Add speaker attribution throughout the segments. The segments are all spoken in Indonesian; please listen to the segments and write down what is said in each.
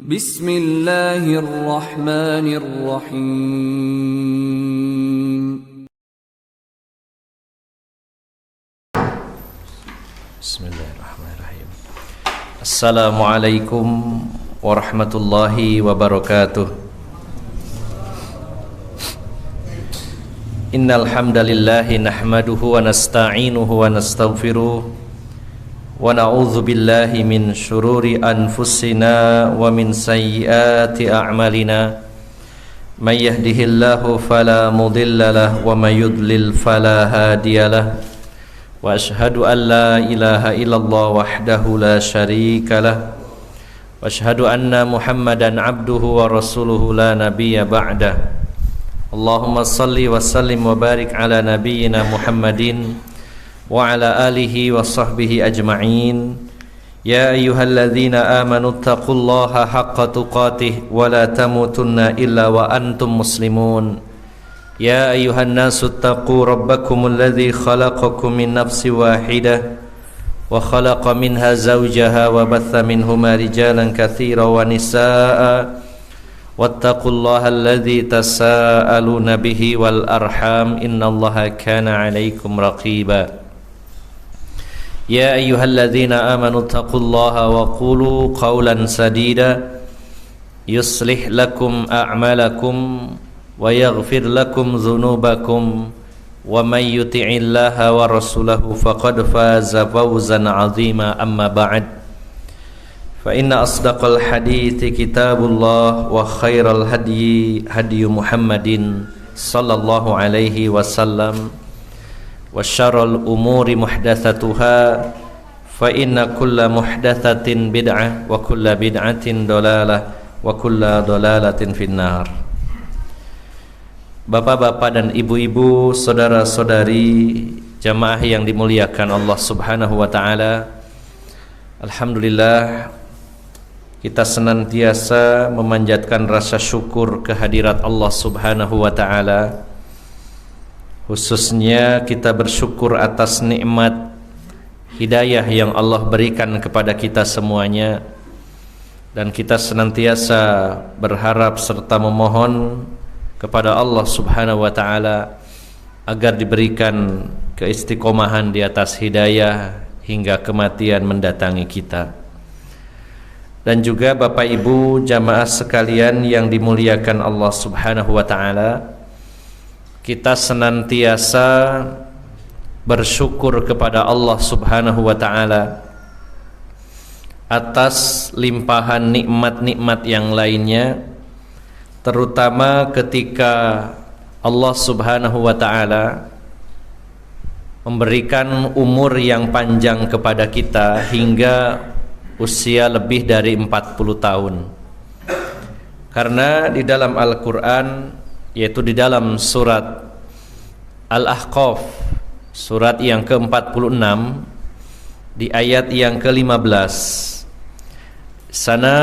Speaker 1: Bismillahirrahmanirrahim.
Speaker 2: Bismillahirrahmanirrahim. Assalamualaikum warahmatullahi wabarakatuh. Innal hamdalillahi nahmaduhu wa nasta'inuhu wa nastaghfiruh wa na'udzu billahi min syururi anfusina wa min sayyiati a'malina. May yahdihillahu fala mudilla lahu wa may yudlil fala hadiyalah. Wa ashhadu an la ilaha illallah wahdahu la syarika lah. Wa ashhadu anna Muhammadan abduhu wa rasuluhu la nabiyya ba'dah. Allahumma salli wa sallim wa barik ala nabiyyina Muhammadin wa ala alihi wa sahbihi ajma'in. Ya ayyuhalladzina amanu taqullaha haqqa tuqatih wa la tamutunna illa wa antum muslimun. Ya ayyuhan nasu taqu rabbakumul ladzi khalaqakum min nafsin wahidah wa khalaqa minha zawjaha wa batha minhuma rijalan katsiran wa nisaa'a wattaqullaha alladzi tasaaluna bihi wal arham innallaha kana 'alaikum raqiba. Ya ayyuhalladzina amanu taqullaha wa qulu qawlan sadida yuslih lakum a'malakum wa yaghfir lakum dhunubakum wa may yuti'illaha wa rasulahu faqad faza fawzan 'azima. Amma ba'd, fa inna asdaqal hadithi kitabullah wa khairal hadyi hadyu Muhammadin sallallahu alaihi wasallam wa syarrul umuri muhdatsatuha fa inna kulla muhdatsatin bid'ah wa kulla bid'atin dhalalah wa kulla dhalalatin finnar. Bapak-bapak dan ibu-ibu, saudara-saudari jamaah yang dimuliakan Allah Subhanahu wa taala, alhamdulillah kita senantiasa memanjatkan rasa syukur kehadirat Allah Subhanahu wa taala. Khususnya kita bersyukur atas nikmat hidayah yang Allah berikan kepada kita semuanya, dan kita senantiasa berharap serta memohon kepada Allah Subhanahu wa taala agar diberikan keistiqomahan di atas hidayah hingga kematian mendatangi kita. Dan juga Bapak Ibu jamaah sekalian yang dimuliakan Allah Subhanahu wa taala, kita senantiasa bersyukur kepada Allah Subhanahu wa taala atas limpahan nikmat-nikmat yang lainnya, terutama ketika Allah Subhanahu wa taala memberikan umur yang panjang kepada kita hingga usia lebih dari 40 tahun. Karena di dalam Al-Qur'an, yaitu di dalam surat Al-Ahqaf, surat yang ke-46 di ayat yang ke-15, sana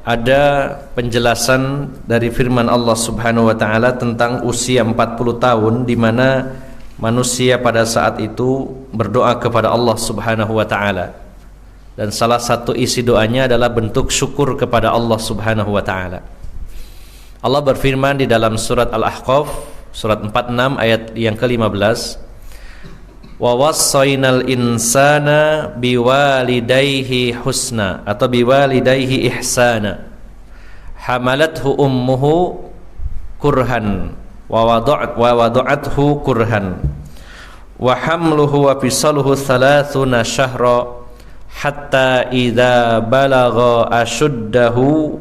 Speaker 2: ada penjelasan dari firman Allah Subhanahu wa taala tentang usia 40 tahun, di mana manusia pada saat itu berdoa kepada Allah Subhanahu wa taala, dan salah satu isi doanya adalah bentuk syukur kepada Allah Subhanahu wa taala. Allah berfirman di dalam surat Al-Ahqaf surat 46 ayat yang ke-15, wa wassaynal insana biwalidayhi husna atau biwalidayhi ihsana hamalathu ummuhu kurhan wa wada'athu kurhan wa hamluhu wa fisaluhu 30 syahra hatta idza balagha ashuddahu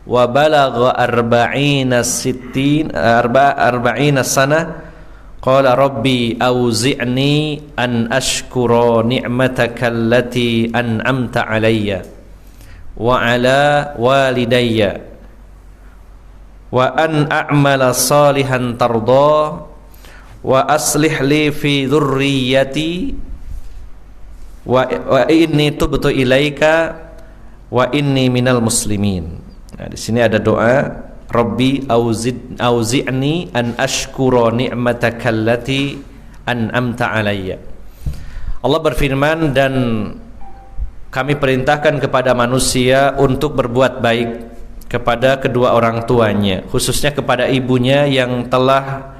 Speaker 2: wa balagha arba'ina sanah qala rabbi auzi'ni an ashkura ni'mataka allati an'amta alayya wa ala walidayya wa an a'mala salihan tarda wa aslih li fi dhurriyyati wa inni tubtu ilaika wa inni minal muslimin. Nah, di sini ada doa Rabbi auzi'ni an ashkura ni'mataka allati an'amta alayya. Allah berfirman, dan kami perintahkan kepada manusia untuk berbuat baik kepada kedua orang tuanya, khususnya kepada ibunya yang telah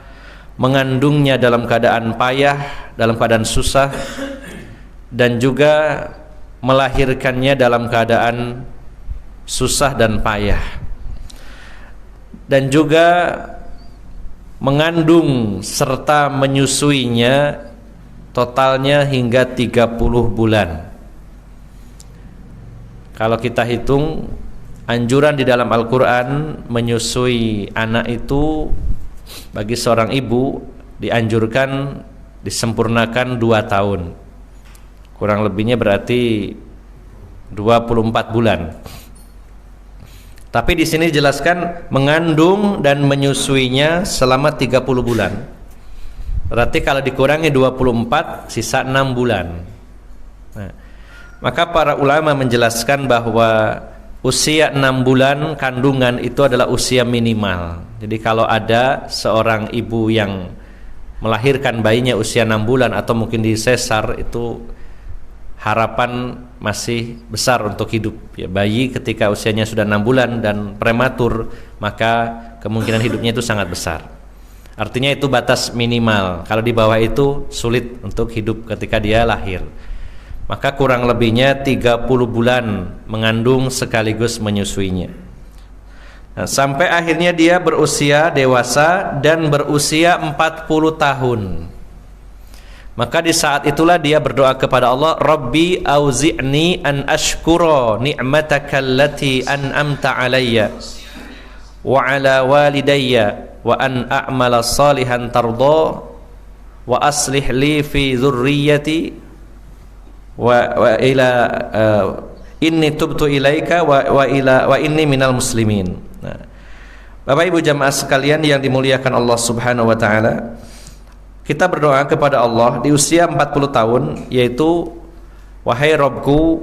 Speaker 2: mengandungnya dalam keadaan payah, dalam keadaan susah, dan juga melahirkannya dalam keadaan susah dan payah, dan juga mengandung serta menyusuinya totalnya hingga 30 bulan. Kalau kita hitung, anjuran di dalam Al-Quran menyusui anak itu bagi seorang ibu dianjurkan disempurnakan 2 tahun. Kurang lebihnya berarti 24 bulan. Tapi di sini dijelaskan mengandung dan menyusuinya selama 30 bulan. Berarti kalau dikurangi 24 sisa 6 bulan. Nah, maka para ulama menjelaskan bahwa usia 6 bulan kandungan itu adalah usia minimal. Jadi kalau ada seorang ibu yang melahirkan bayinya usia 6 bulan atau mungkin disesar, itu harapan masih besar untuk hidup. Ya, bayi ketika usianya sudah 6 bulan dan prematur, maka kemungkinan hidupnya itu sangat besar. Artinya itu batas minimal. Kalau di bawah itu sulit untuk hidup ketika dia lahir. Maka kurang lebihnya 30 bulan mengandung sekaligus menyusuinya. Nah, sampai akhirnya dia berusia dewasa dan berusia 40 tahun. Maka di saat itulah dia berdoa kepada Allah, Rabbi auzi'ni an ashkura ni'mataka allati an'amta alayya wa ala walidayya wa an a'mala salihan tarda wa aslih li fi dhurriyyati wa ila inni tubtu ilaika wa inni minal muslimin. Nah, Bapak Ibu jamaah sekalian yang dimuliakan Allah Subhanahu wa taala, kita berdoa kepada Allah di usia 40 tahun, yaitu wahai Rabbku,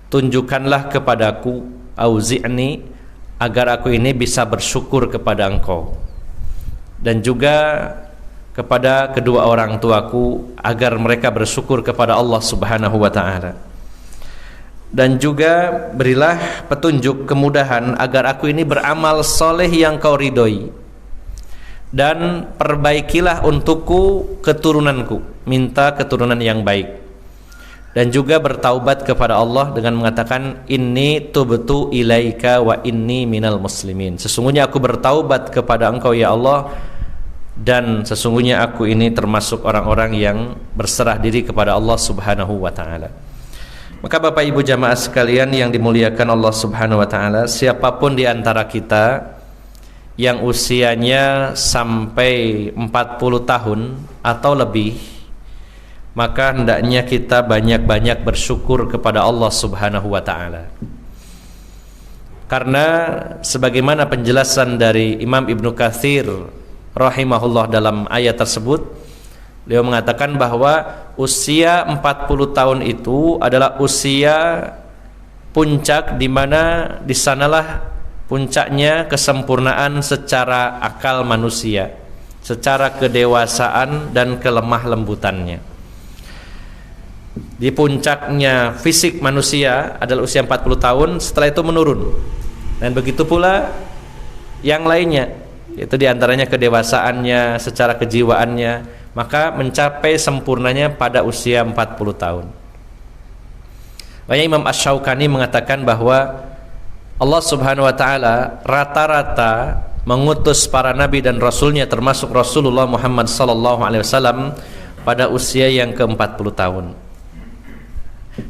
Speaker 2: tunjukkanlah kepadaku, auzi'ni, agar aku ini bisa bersyukur kepada Engkau, dan juga kepada kedua orang tuaku agar mereka bersyukur kepada Allah Subhanahu wa taala. Dan juga berilah petunjuk, kemudahan agar aku ini beramal soleh yang Kau ridhoi, dan perbaikilah untukku keturunanku, minta keturunan yang baik. Dan juga bertaubat kepada Allah dengan mengatakan inni tubtu ilaika wa inni minal muslimin. Sesungguhnya aku bertaubat kepada Engkau ya Allah, dan sesungguhnya aku ini termasuk orang-orang yang berserah diri kepada Allah Subhanahu wa taala. Maka Bapak Ibu jamaah sekalian yang dimuliakan Allah Subhanahu wa taala, siapapun di antara kita yang usianya sampai 40 tahun atau lebih, maka hendaknya kita banyak-banyak bersyukur kepada Allah Subhanahu wa taala. Karena sebagaimana penjelasan dari Imam Ibnu Katsir rahimahullah dalam ayat tersebut, beliau mengatakan bahwa usia 40 tahun itu adalah usia puncak, di mana di sanalah puncaknya kesempurnaan secara akal manusia, secara kedewasaan dan kelemah lembutannya. Di puncaknya fisik manusia adalah usia 40 tahun, setelah itu menurun. Dan begitu pula yang lainnya, itu diantaranya kedewasaannya, secara kejiwaannya, maka mencapai sempurnanya pada usia 40 tahun. Makanya Imam Asy-Syaukani mengatakan bahwa Allah Subhanahu wa taala rata-rata mengutus para nabi dan rasulnya, termasuk Rasulullah Muhammad sallallahu alaihi wasallam, pada usia yang ke-40 tahun.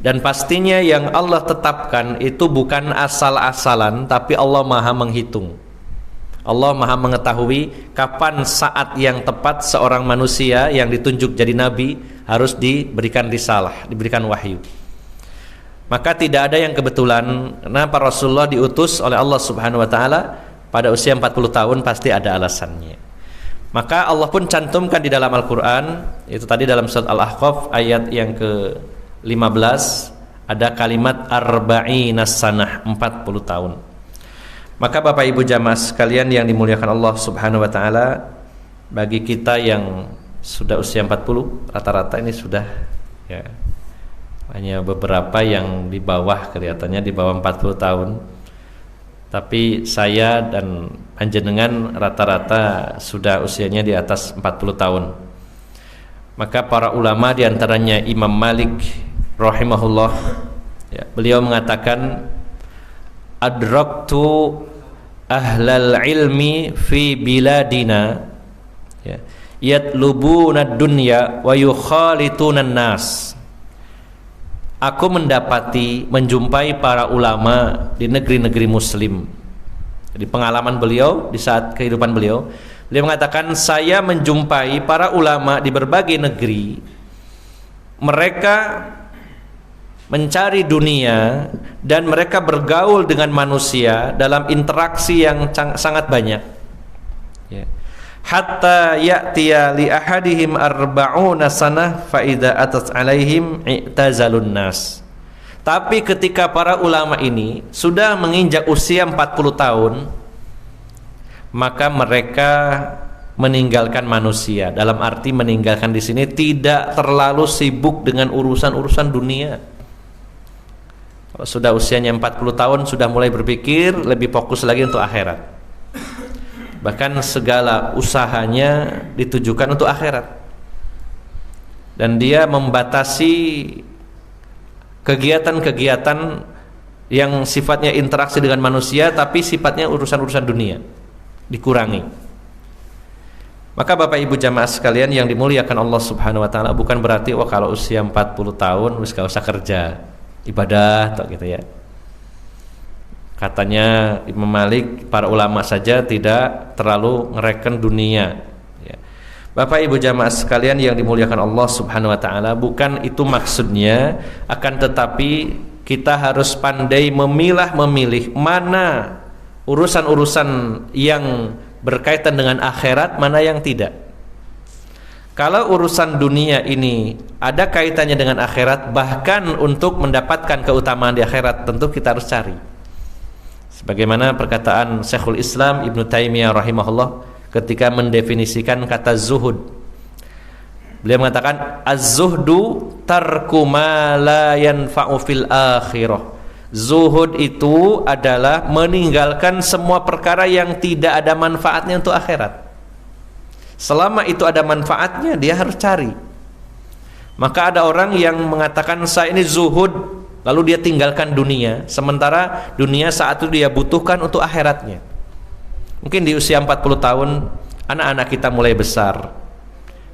Speaker 2: Dan pastinya yang Allah tetapkan itu bukan asal-asalan, tapi Allah Maha menghitung. Allah Maha mengetahui kapan saat yang tepat seorang manusia yang ditunjuk jadi nabi harus diberikan risalah, diberikan wahyu. Maka tidak ada yang kebetulan. Kenapa Rasulullah diutus oleh Allah Subhanahu wa taala pada usia 40 tahun, pasti ada alasannya. Maka Allah pun cantumkan di dalam Al-Qur'an, itu tadi dalam surat Al-Ahqaf ayat yang ke-15, ada kalimat arba'ina sanah, 40 tahun. Maka Bapak Ibu jamaah sekalian yang dimuliakan Allah Subhanahu wa taala, bagi kita yang sudah usia 40, rata-rata ini sudah ya, hanya beberapa yang di bawah, kelihatannya di bawah 40 tahun. Tapi saya dan panjenengan rata-rata sudah usianya di atas 40 tahun. Maka para ulama diantaranya Imam Malik rahimahullah, ya, beliau mengatakan, adraktu ahlal ilmi fi biladina, ya, yatlubuna dunya wa yukhalituna nas. Aku mendapati, menjumpai para ulama di negeri-negeri muslim. Jadi pengalaman beliau di saat kehidupan beliau, beliau mengatakan, saya menjumpai para ulama di berbagai negeri. Mereka mencari dunia dan mereka bergaul dengan manusia dalam interaksi yang sangat banyak, ya. Hatta ya'tiya li ahadihim arba'una sanah fa idza atat alaihim i'tazalun nas. Tapi ketika para ulama ini sudah menginjak usia 40 tahun, maka mereka meninggalkan manusia. Dalam arti meninggalkan di sini tidak terlalu sibuk dengan urusan-urusan dunia. Kalau sudah usianya 40 tahun sudah mulai berpikir lebih fokus lagi untuk akhirat. Bahkan segala usahanya ditujukan untuk akhirat. Dan dia membatasi kegiatan-kegiatan yang sifatnya interaksi dengan manusia tapi sifatnya urusan-urusan dunia, dikurangi. Maka Bapak Ibu jamaah sekalian yang dimuliakan Allah Subhanahu wa taala, bukan berarti kalau usia 40 tahun wis gak usah kerja, ibadah atau gitu ya. Katanya Imam Malik, para ulama saja tidak terlalu ngereken dunia, ya. Bapak Ibu jamaah sekalian yang dimuliakan Allah Subhanahu wa taala, bukan itu maksudnya, akan tetapi kita harus pandai memilih mana urusan-urusan yang berkaitan dengan akhirat, mana yang tidak. Kalau urusan dunia ini ada kaitannya dengan akhirat, bahkan untuk mendapatkan keutamaan di akhirat, tentu kita harus cari. Sebagaimana perkataan Syekhul Islam Ibnu Taimiyah rahimahullah ketika mendefinisikan kata zuhud. Beliau mengatakan, az-zuhdu tarku ma la yanfa'u fil akhirah. Zuhud itu adalah meninggalkan semua perkara yang tidak ada manfaatnya untuk akhirat. Selama itu ada manfaatnya, dia harus cari. Maka ada orang yang mengatakan, saya ini zuhud, lalu dia tinggalkan dunia, sementara dunia saat itu dia butuhkan untuk akhiratnya. Mungkin di usia 40 tahun anak-anak kita mulai besar.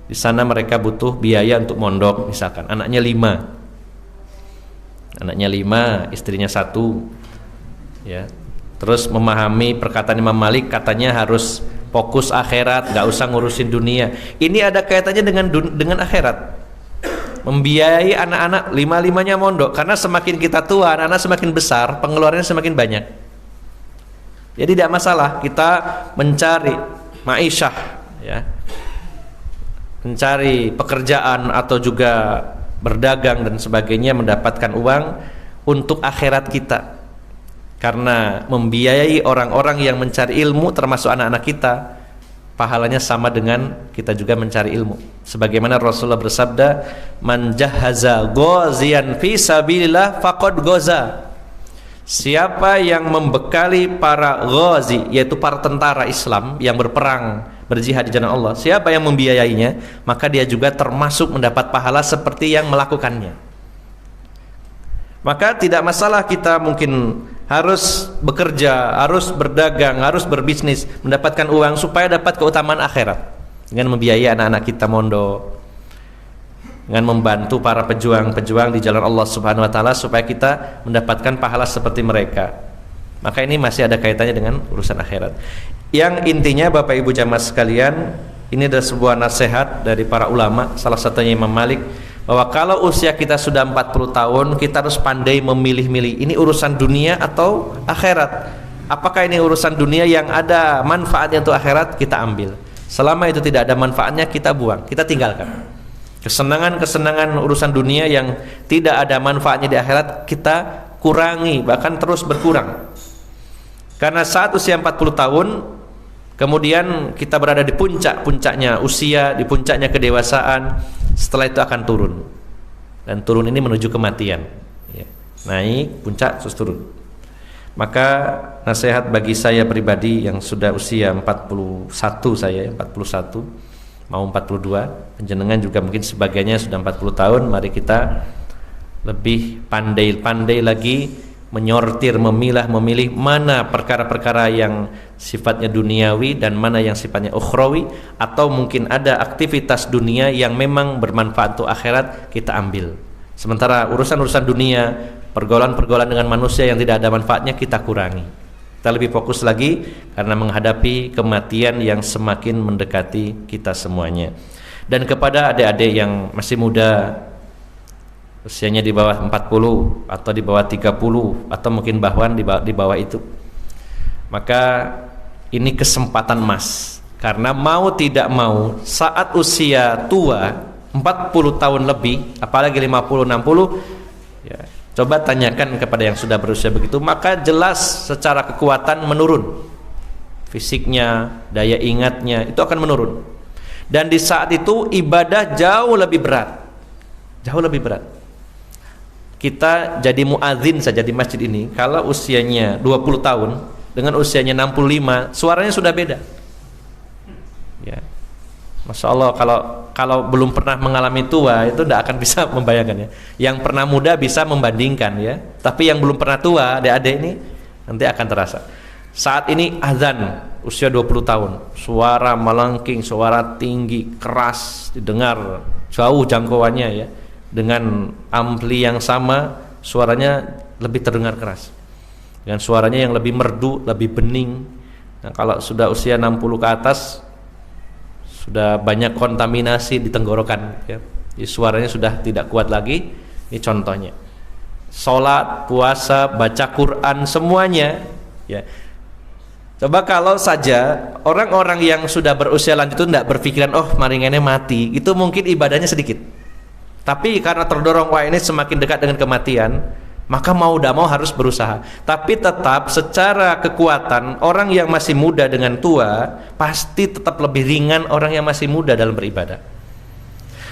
Speaker 2: Di sana mereka butuh biaya untuk mondok, misalkan anaknya 5. Anaknya 5, istrinya 1. Ya. Terus memahami perkataan Imam Malik, katanya harus fokus akhirat, gak usah ngurusin dunia. Ini ada kaitannya dengan akhirat. Membiayai anak-anak 5-5-nya mondok, karena semakin kita tua, anak-anak semakin besar, pengeluarannya semakin banyak. Jadi tidak masalah kita mencari ma'isyah, ya, mencari pekerjaan atau juga berdagang dan sebagainya, mendapatkan uang untuk akhirat kita. Karena membiayai orang-orang yang mencari ilmu, termasuk anak-anak kita, pahalanya sama dengan kita juga mencari ilmu. Sebagaimana Rasulullah bersabda, man jahaza ghaziyan fi sabilillah faqad ghaza. Siapa yang membekali para ghazi, yaitu para tentara Islam yang berperang, berjihad di jalan Allah, siapa yang membiayainya, maka dia juga termasuk mendapat pahala seperti yang melakukannya. Maka tidak masalah kita mungkin harus bekerja, harus berdagang, harus berbisnis, mendapatkan uang supaya dapat keutamaan akhirat, dengan membiayai anak-anak kita mondok, dengan membantu para pejuang-pejuang di jalan Allah Subhanahu wa taala supaya kita mendapatkan pahala seperti mereka. Maka ini masih ada kaitannya dengan urusan akhirat. Yang intinya Bapak Ibu jamaah sekalian, ini adalah sebuah nasihat dari para ulama, salah satunya Imam Malik, bahwa kalau usia kita sudah 40 tahun, kita harus pandai memilih-milih, ini urusan dunia atau akhirat. Apakah ini urusan dunia yang ada manfaatnya untuk akhirat, kita ambil. Selama itu tidak ada manfaatnya, kita buang, kita tinggalkan. Kesenangan-kesenangan urusan dunia yang tidak ada manfaatnya di akhirat, kita kurangi, bahkan terus berkurang. Karena saat usia 40 tahun, kemudian kita berada di puncaknya usia, di puncaknya kedewasaan. Setelah itu akan turun, dan turun ini menuju kematian, ya. Naik puncak terus turun. Maka nasihat bagi saya pribadi yang sudah usia 41, saya 41 mau 42, penjenengan juga mungkin sebagainya sudah 40 tahun, mari kita lebih pandai-pandai lagi menyortir, memilih mana perkara-perkara yang sifatnya duniawi dan mana yang sifatnya ukhrawi, atau mungkin ada aktivitas dunia yang memang bermanfaat untuk akhirat, kita ambil. Sementara urusan-urusan dunia, pergaulan-pergaulan dengan manusia yang tidak ada manfaatnya, kita kurangi. Kita lebih fokus lagi karena menghadapi kematian yang semakin mendekati kita semuanya. Dan kepada adik-adik yang masih muda, usianya di bawah 40 atau di bawah 30 atau mungkin bahkan di bawah itu, maka ini kesempatan emas. Karena mau tidak mau saat usia tua 40 tahun lebih, apalagi 50 60 ya, coba tanyakan kepada yang sudah berusia begitu, maka jelas secara kekuatan menurun, fisiknya, daya ingatnya itu akan menurun. Dan di saat itu ibadah jauh lebih berat, jauh lebih berat. Kita jadi muadzin saja di masjid ini, kalau usianya 20 tahun dengan usianya 65, suaranya sudah beda. Ya, Masya Allah, kalau belum pernah mengalami tua itu tidak akan bisa membayangkannya. Yang pernah muda bisa membandingkan ya, tapi yang belum pernah tua, adik-adik ini nanti akan terasa. Saat ini azan usia 20 tahun, suara melengking, suara tinggi, keras, didengar jauh jangkauannya ya. Dengan ampli yang sama, suaranya lebih terdengar keras. Dengan suaranya yang lebih merdu, lebih bening. Nah, kalau sudah usia 60 ke atas, sudah banyak kontaminasi di tenggorokan ya. Jadi suaranya sudah tidak kuat lagi. Ini contohnya. Salat, puasa, baca Quran, semuanya ya. Coba kalau saja orang-orang yang sudah berusia lanjut itu tidak berpikiran, oh maringannya mati, itu mungkin ibadahnya sedikit. Tapi karena terdorong, wah ini semakin dekat dengan kematian, maka mau tidak mau harus berusaha. Tapi tetap secara kekuatan, orang yang masih muda dengan tua pasti tetap lebih ringan orang yang masih muda dalam beribadah.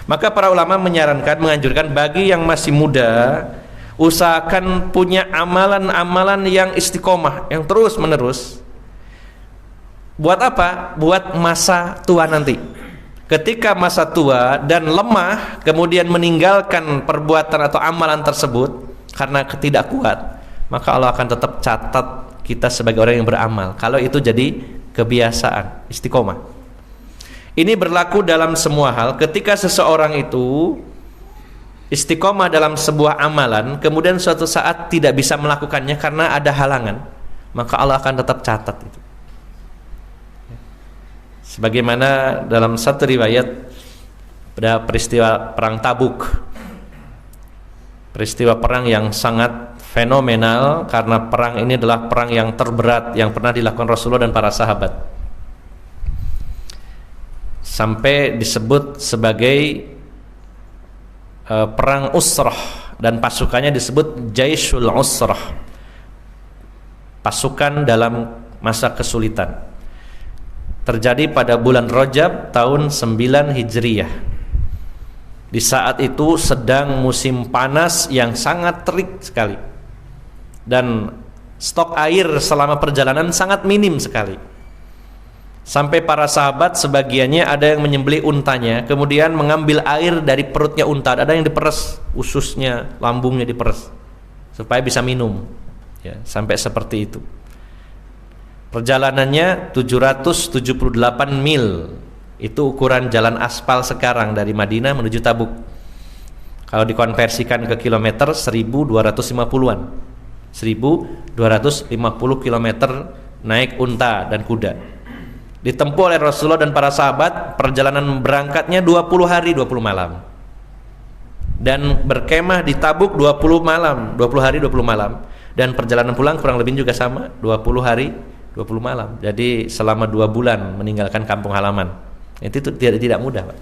Speaker 2: Maka para ulama menyarankan, menganjurkan bagi yang masih muda, usahakan punya amalan-amalan yang istiqomah, yang terus menerus. Buat apa? Buat masa tua nanti. Ketika masa tua dan lemah, kemudian meninggalkan perbuatan atau amalan tersebut karena tidak kuat, maka Allah akan tetap catat kita sebagai orang yang beramal, kalau itu jadi kebiasaan, istiqomah. Ini berlaku dalam semua hal. Ketika seseorang itu istiqomah dalam sebuah amalan, kemudian suatu saat tidak bisa melakukannya karena ada halangan, maka Allah akan tetap catat itu. Sebagaimana dalam satu riwayat pada peristiwa perang Tabuk, peristiwa perang yang sangat fenomenal, karena perang ini adalah perang yang terberat yang pernah dilakukan Rasulullah dan para sahabat, sampai disebut sebagai perang Usrah, dan pasukannya disebut Jaisul Usrah, pasukan dalam masa kesulitan. Terjadi pada bulan Rajab tahun 9 Hijriyah. Di saat itu sedang musim panas yang sangat terik sekali, dan stok air selama perjalanan sangat minim sekali. Sampai para sahabat sebagiannya ada yang menyembelih untanya, kemudian mengambil air dari perutnya unta, ada yang diperes ususnya, lambungnya diperes supaya bisa minum ya, sampai seperti itu. Perjalanannya 778 mil. Itu ukuran jalan aspal sekarang dari Madinah menuju Tabuk. Kalau dikonversikan ke kilometer 1250-an. 1250 kilometer naik unta dan kuda. Ditempuh oleh Rasulullah dan para sahabat. Perjalanan berangkatnya 20 hari 20 malam. Dan berkemah di Tabuk 20 malam, 20 hari 20 malam. Dan perjalanan pulang kurang lebih juga sama, 20 hari 20 malam. Jadi selama 2 bulan meninggalkan kampung halaman. Itu tidak mudah, Pak.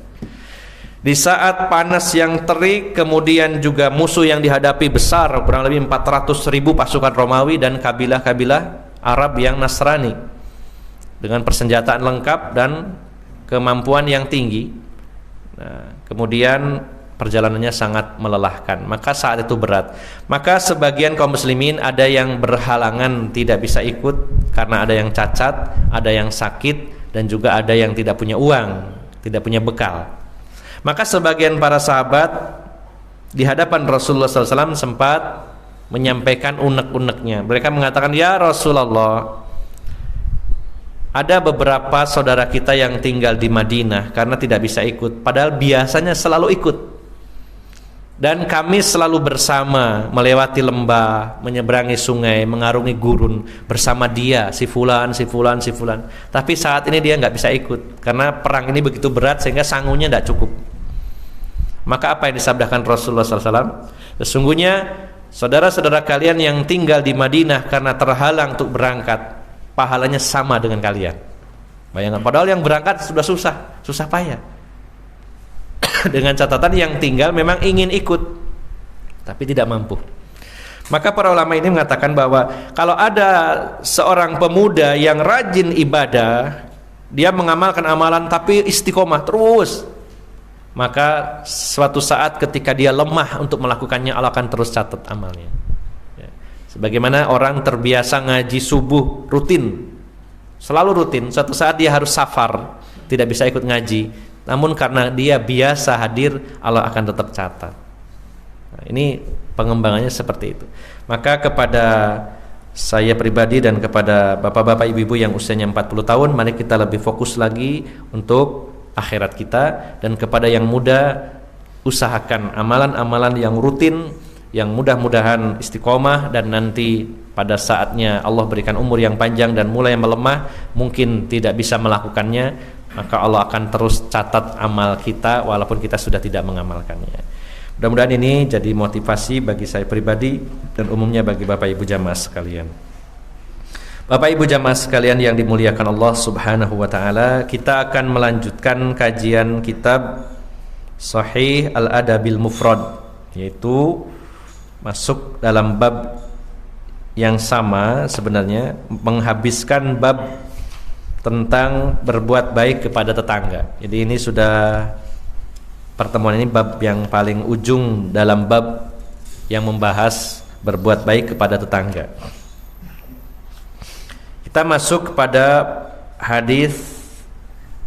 Speaker 2: Di saat panas yang terik, kemudian juga musuh yang dihadapi besar, kurang lebih 400.000 pasukan Romawi dan kabilah-kabilah Arab yang Nasrani dengan persenjataan lengkap dan kemampuan yang tinggi. Nah, kemudian perjalanannya sangat melelahkan, maka saat itu berat. Maka sebagian kaum muslimin ada yang berhalangan tidak bisa ikut karena ada yang cacat, ada yang sakit, dan juga ada yang tidak punya uang, tidak punya bekal. Maka sebagian para sahabat di hadapan Rasulullah SAW sempat menyampaikan unek-uneknya. Mereka mengatakan, "Ya Rasulullah, ada beberapa saudara kita yang tinggal di Madinah karena tidak bisa ikut, padahal biasanya selalu ikut. Dan kami selalu bersama melewati lembah, menyeberangi sungai, mengarungi gurun bersama dia, si fulan. Tapi saat ini dia nggak bisa ikut karena perang ini begitu berat sehingga sangunya tidak cukup." Maka apa yang disabdakan Rasulullah SAW? Sesungguhnya saudara-saudara kalian yang tinggal di Madinah karena terhalang untuk berangkat, pahalanya sama dengan kalian. Bayangkan, padahal yang berangkat sudah susah payah. Dengan catatan yang tinggal memang ingin ikut tapi tidak mampu. Maka para ulama ini mengatakan bahwa kalau ada seorang pemuda yang rajin ibadah, dia mengamalkan amalan tapi istiqomah terus, maka suatu saat ketika dia lemah untuk melakukannya, Allah akan terus catat amalnya. Bagaimana orang terbiasa ngaji subuh rutin, selalu rutin, suatu saat dia harus safar, tidak bisa ikut ngaji, namun karena dia biasa hadir, Allah akan tetap catat. Nah, ini pengembangannya seperti itu. Maka kepada saya pribadi dan kepada bapak-bapak ibu-ibu yang usianya 40 tahun, mari kita lebih fokus lagi untuk akhirat kita. Dan kepada yang muda, usahakan amalan-amalan yang rutin, yang mudah-mudahan istiqomah, dan nanti pada saatnya Allah berikan umur yang panjang dan mulai melemah, mungkin tidak bisa melakukannya, maka Allah akan terus catat amal kita walaupun kita sudah tidak mengamalkannya. Mudah-mudahan ini jadi motivasi bagi saya pribadi dan umumnya bagi Bapak Ibu jamaah sekalian. Bapak Ibu jamaah sekalian yang dimuliakan Allah Subhanahu wa taala, kita akan melanjutkan kajian kitab Sahih Al-Adabil Mufrad, yaitu masuk dalam bab yang sama sebenarnya, menghabiskan bab tentang berbuat baik kepada tetangga. Jadi ini sudah pertemuan ini bab yang paling ujung dalam bab yang membahas berbuat baik kepada tetangga. Kita masuk kepada hadis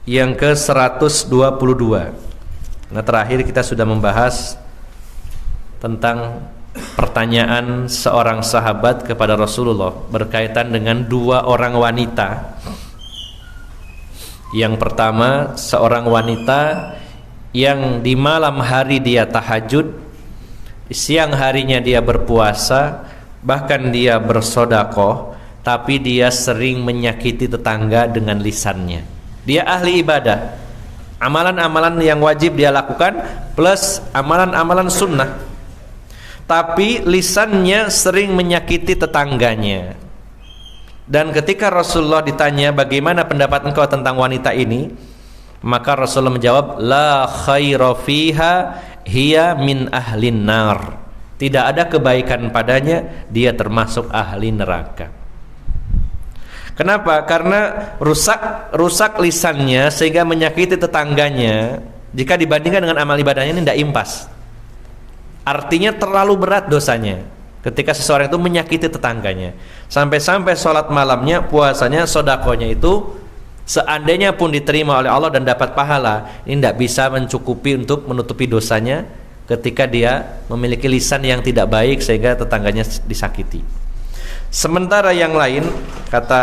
Speaker 2: yang ke-122. Nah, terakhir kita sudah membahas tentang pertanyaan seorang sahabat kepada Rasulullah berkaitan dengan dua orang wanita. Yang pertama, seorang wanita yang di malam hari dia tahajud, di siang harinya dia berpuasa, bahkan dia bersedekah, tapi dia sering menyakiti tetangga dengan lisannya. Dia ahli ibadah, amalan-amalan yang wajib dia lakukan plus amalan-amalan sunnah, tapi lisannya sering menyakiti tetangganya. Dan ketika Rasulullah ditanya, bagaimana pendapat engkau tentang wanita ini, maka Rasulullah menjawab, la khaira fiha hiya min ahlin nar. Tidak ada kebaikan padanya, dia termasuk ahli neraka. Kenapa? Karena rusak lisannya sehingga menyakiti tetangganya. Jika dibandingkan dengan amal ibadahnya, ini tidak impas. Artinya terlalu berat dosanya ketika seseorang itu menyakiti tetangganya, sampai-sampai sholat malamnya, puasanya, sodakonya itu seandainya pun diterima oleh Allah dan dapat pahala, ini tidak bisa mencukupi untuk menutupi dosanya ketika dia memiliki lisan yang tidak baik sehingga tetangganya disakiti. Sementara yang lain, kata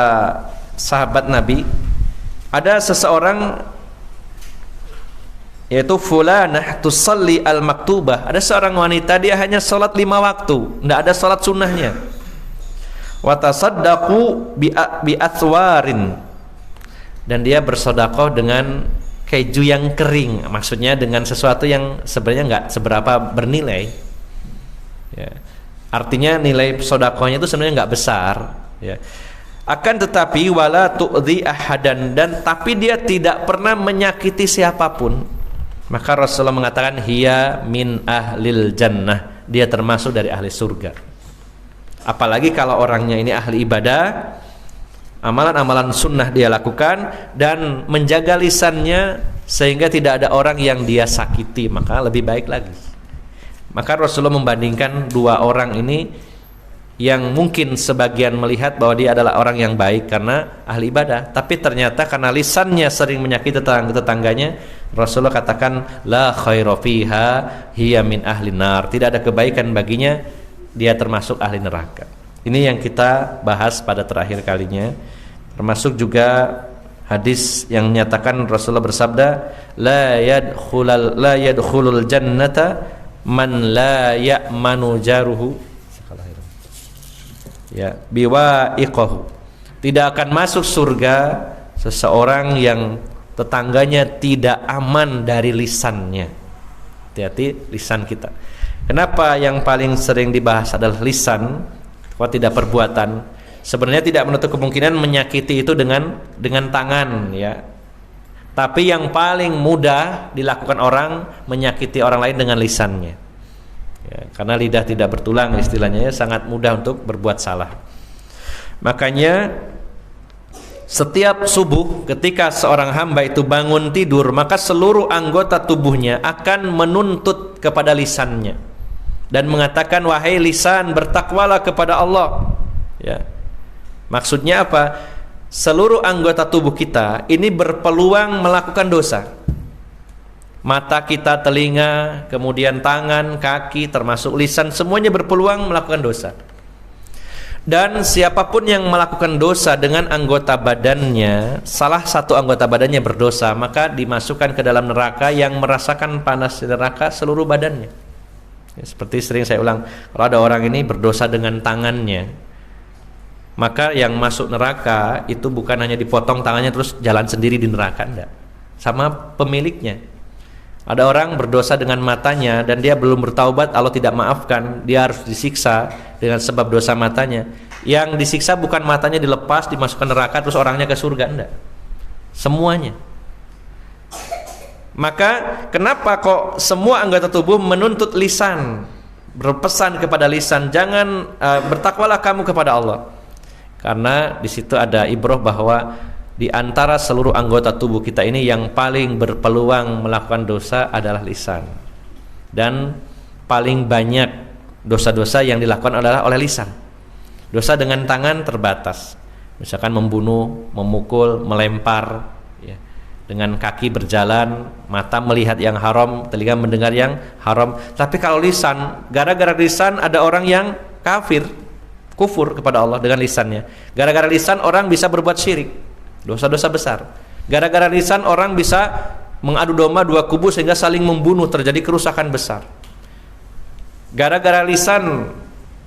Speaker 2: sahabat Nabi, ada seseorang, yaitu fulanah tusalli al-maktubah, ada seorang wanita dia hanya sholat 5 waktu, tidak ada sholat sunnahnya. Wa tasaddaqu bi athwarin, dan dia bersedekah dengan keju yang kering, maksudnya dengan sesuatu yang sebenarnya nggak seberapa bernilai, ya. Artinya nilai sedekahnya itu sebenarnya nggak besar, ya. Akan tetapi wala tu'dhi ahadan, dan tapi dia tidak pernah menyakiti siapapun. Maka Rasulullah mengatakan hiya min ahlil jannah, dia termasuk dari ahli surga. Apalagi kalau orangnya ini ahli ibadah, amalan-amalan sunnah dia lakukan, dan menjaga lisannya sehingga tidak ada orang yang dia sakiti, maka lebih baik lagi. Maka Rasulullah membandingkan dua orang ini yang mungkin sebagian melihat bahwa dia adalah orang yang baik karena ahli ibadah, tapi ternyata karena lisannya sering menyakiti tetangganya, Rasulullah katakan la khaira fiha hiya min ahli nar, tidak ada kebaikan baginya, dia termasuk ahli neraka. Ini yang kita bahas pada terakhir kalinya, termasuk juga hadis yang menyatakan Rasulullah bersabda la yadkhulul jannata man la ya'manu jaruhu ya biwa'iqahu, tidak akan masuk surga seseorang yang tetangganya tidak aman dari lisannya. Hati-hati lisan kita. Kenapa yang paling sering dibahas adalah lisan, kalau tidak perbuatan? Sebenarnya tidak menutup kemungkinan menyakiti itu dengan tangan, ya. Tapi yang paling mudah dilakukan orang menyakiti orang lain dengan lisannya, ya, karena lidah tidak bertulang istilahnya, ya, sangat mudah untuk berbuat salah. Makanya setiap subuh ketika seorang hamba itu bangun tidur, maka seluruh anggota tubuhnya akan menuntut kepada lisannya dan mengatakan, wahai lisan, bertakwalah kepada Allah, ya. Maksudnya apa? Seluruh anggota tubuh kita ini berpeluang melakukan dosa. Mata kita, telinga, kemudian tangan, kaki, termasuk lisan, semuanya berpeluang melakukan dosa. Dan siapapun yang melakukan dosa dengan anggota badannya, salah satu anggota badannya berdosa, maka dimasukkan ke dalam neraka yang merasakan panas neraka seluruh badannya. Ya, seperti sering saya ulang, kalau ada orang ini berdosa dengan tangannya, maka yang masuk neraka itu bukan hanya dipotong tangannya terus jalan sendiri di neraka, enggak, sama pemiliknya. Ada orang berdosa dengan matanya dan dia belum bertaubat, Allah tidak maafkan, dia harus disiksa dengan sebab dosa matanya. Yang disiksa bukan matanya dilepas dimasukkan neraka terus orangnya ke surga, enggak, semuanya. Maka kenapa kok semua anggota tubuh menuntut lisan, berpesan kepada lisan, jangan bertakwalah kamu kepada Allah? Karena di situ ada ibrah bahwa di antara seluruh anggota tubuh kita ini yang paling berpeluang melakukan dosa adalah lisan, dan paling banyak dosa-dosa yang dilakukan adalah oleh lisan. Dosa dengan tangan terbatas, misalkan membunuh, memukul, melempar, ya. Dengan kaki berjalan, mata melihat yang haram, telinga mendengar yang haram. Tapi kalau lisan, gara-gara lisan ada orang yang kufur kepada Allah dengan lisannya. Gara-gara lisan orang bisa berbuat syirik, dosa-dosa besar. Gara-gara lisan orang bisa mengadu domba dua kubu sehingga saling membunuh, terjadi kerusakan besar. Gara-gara lisan,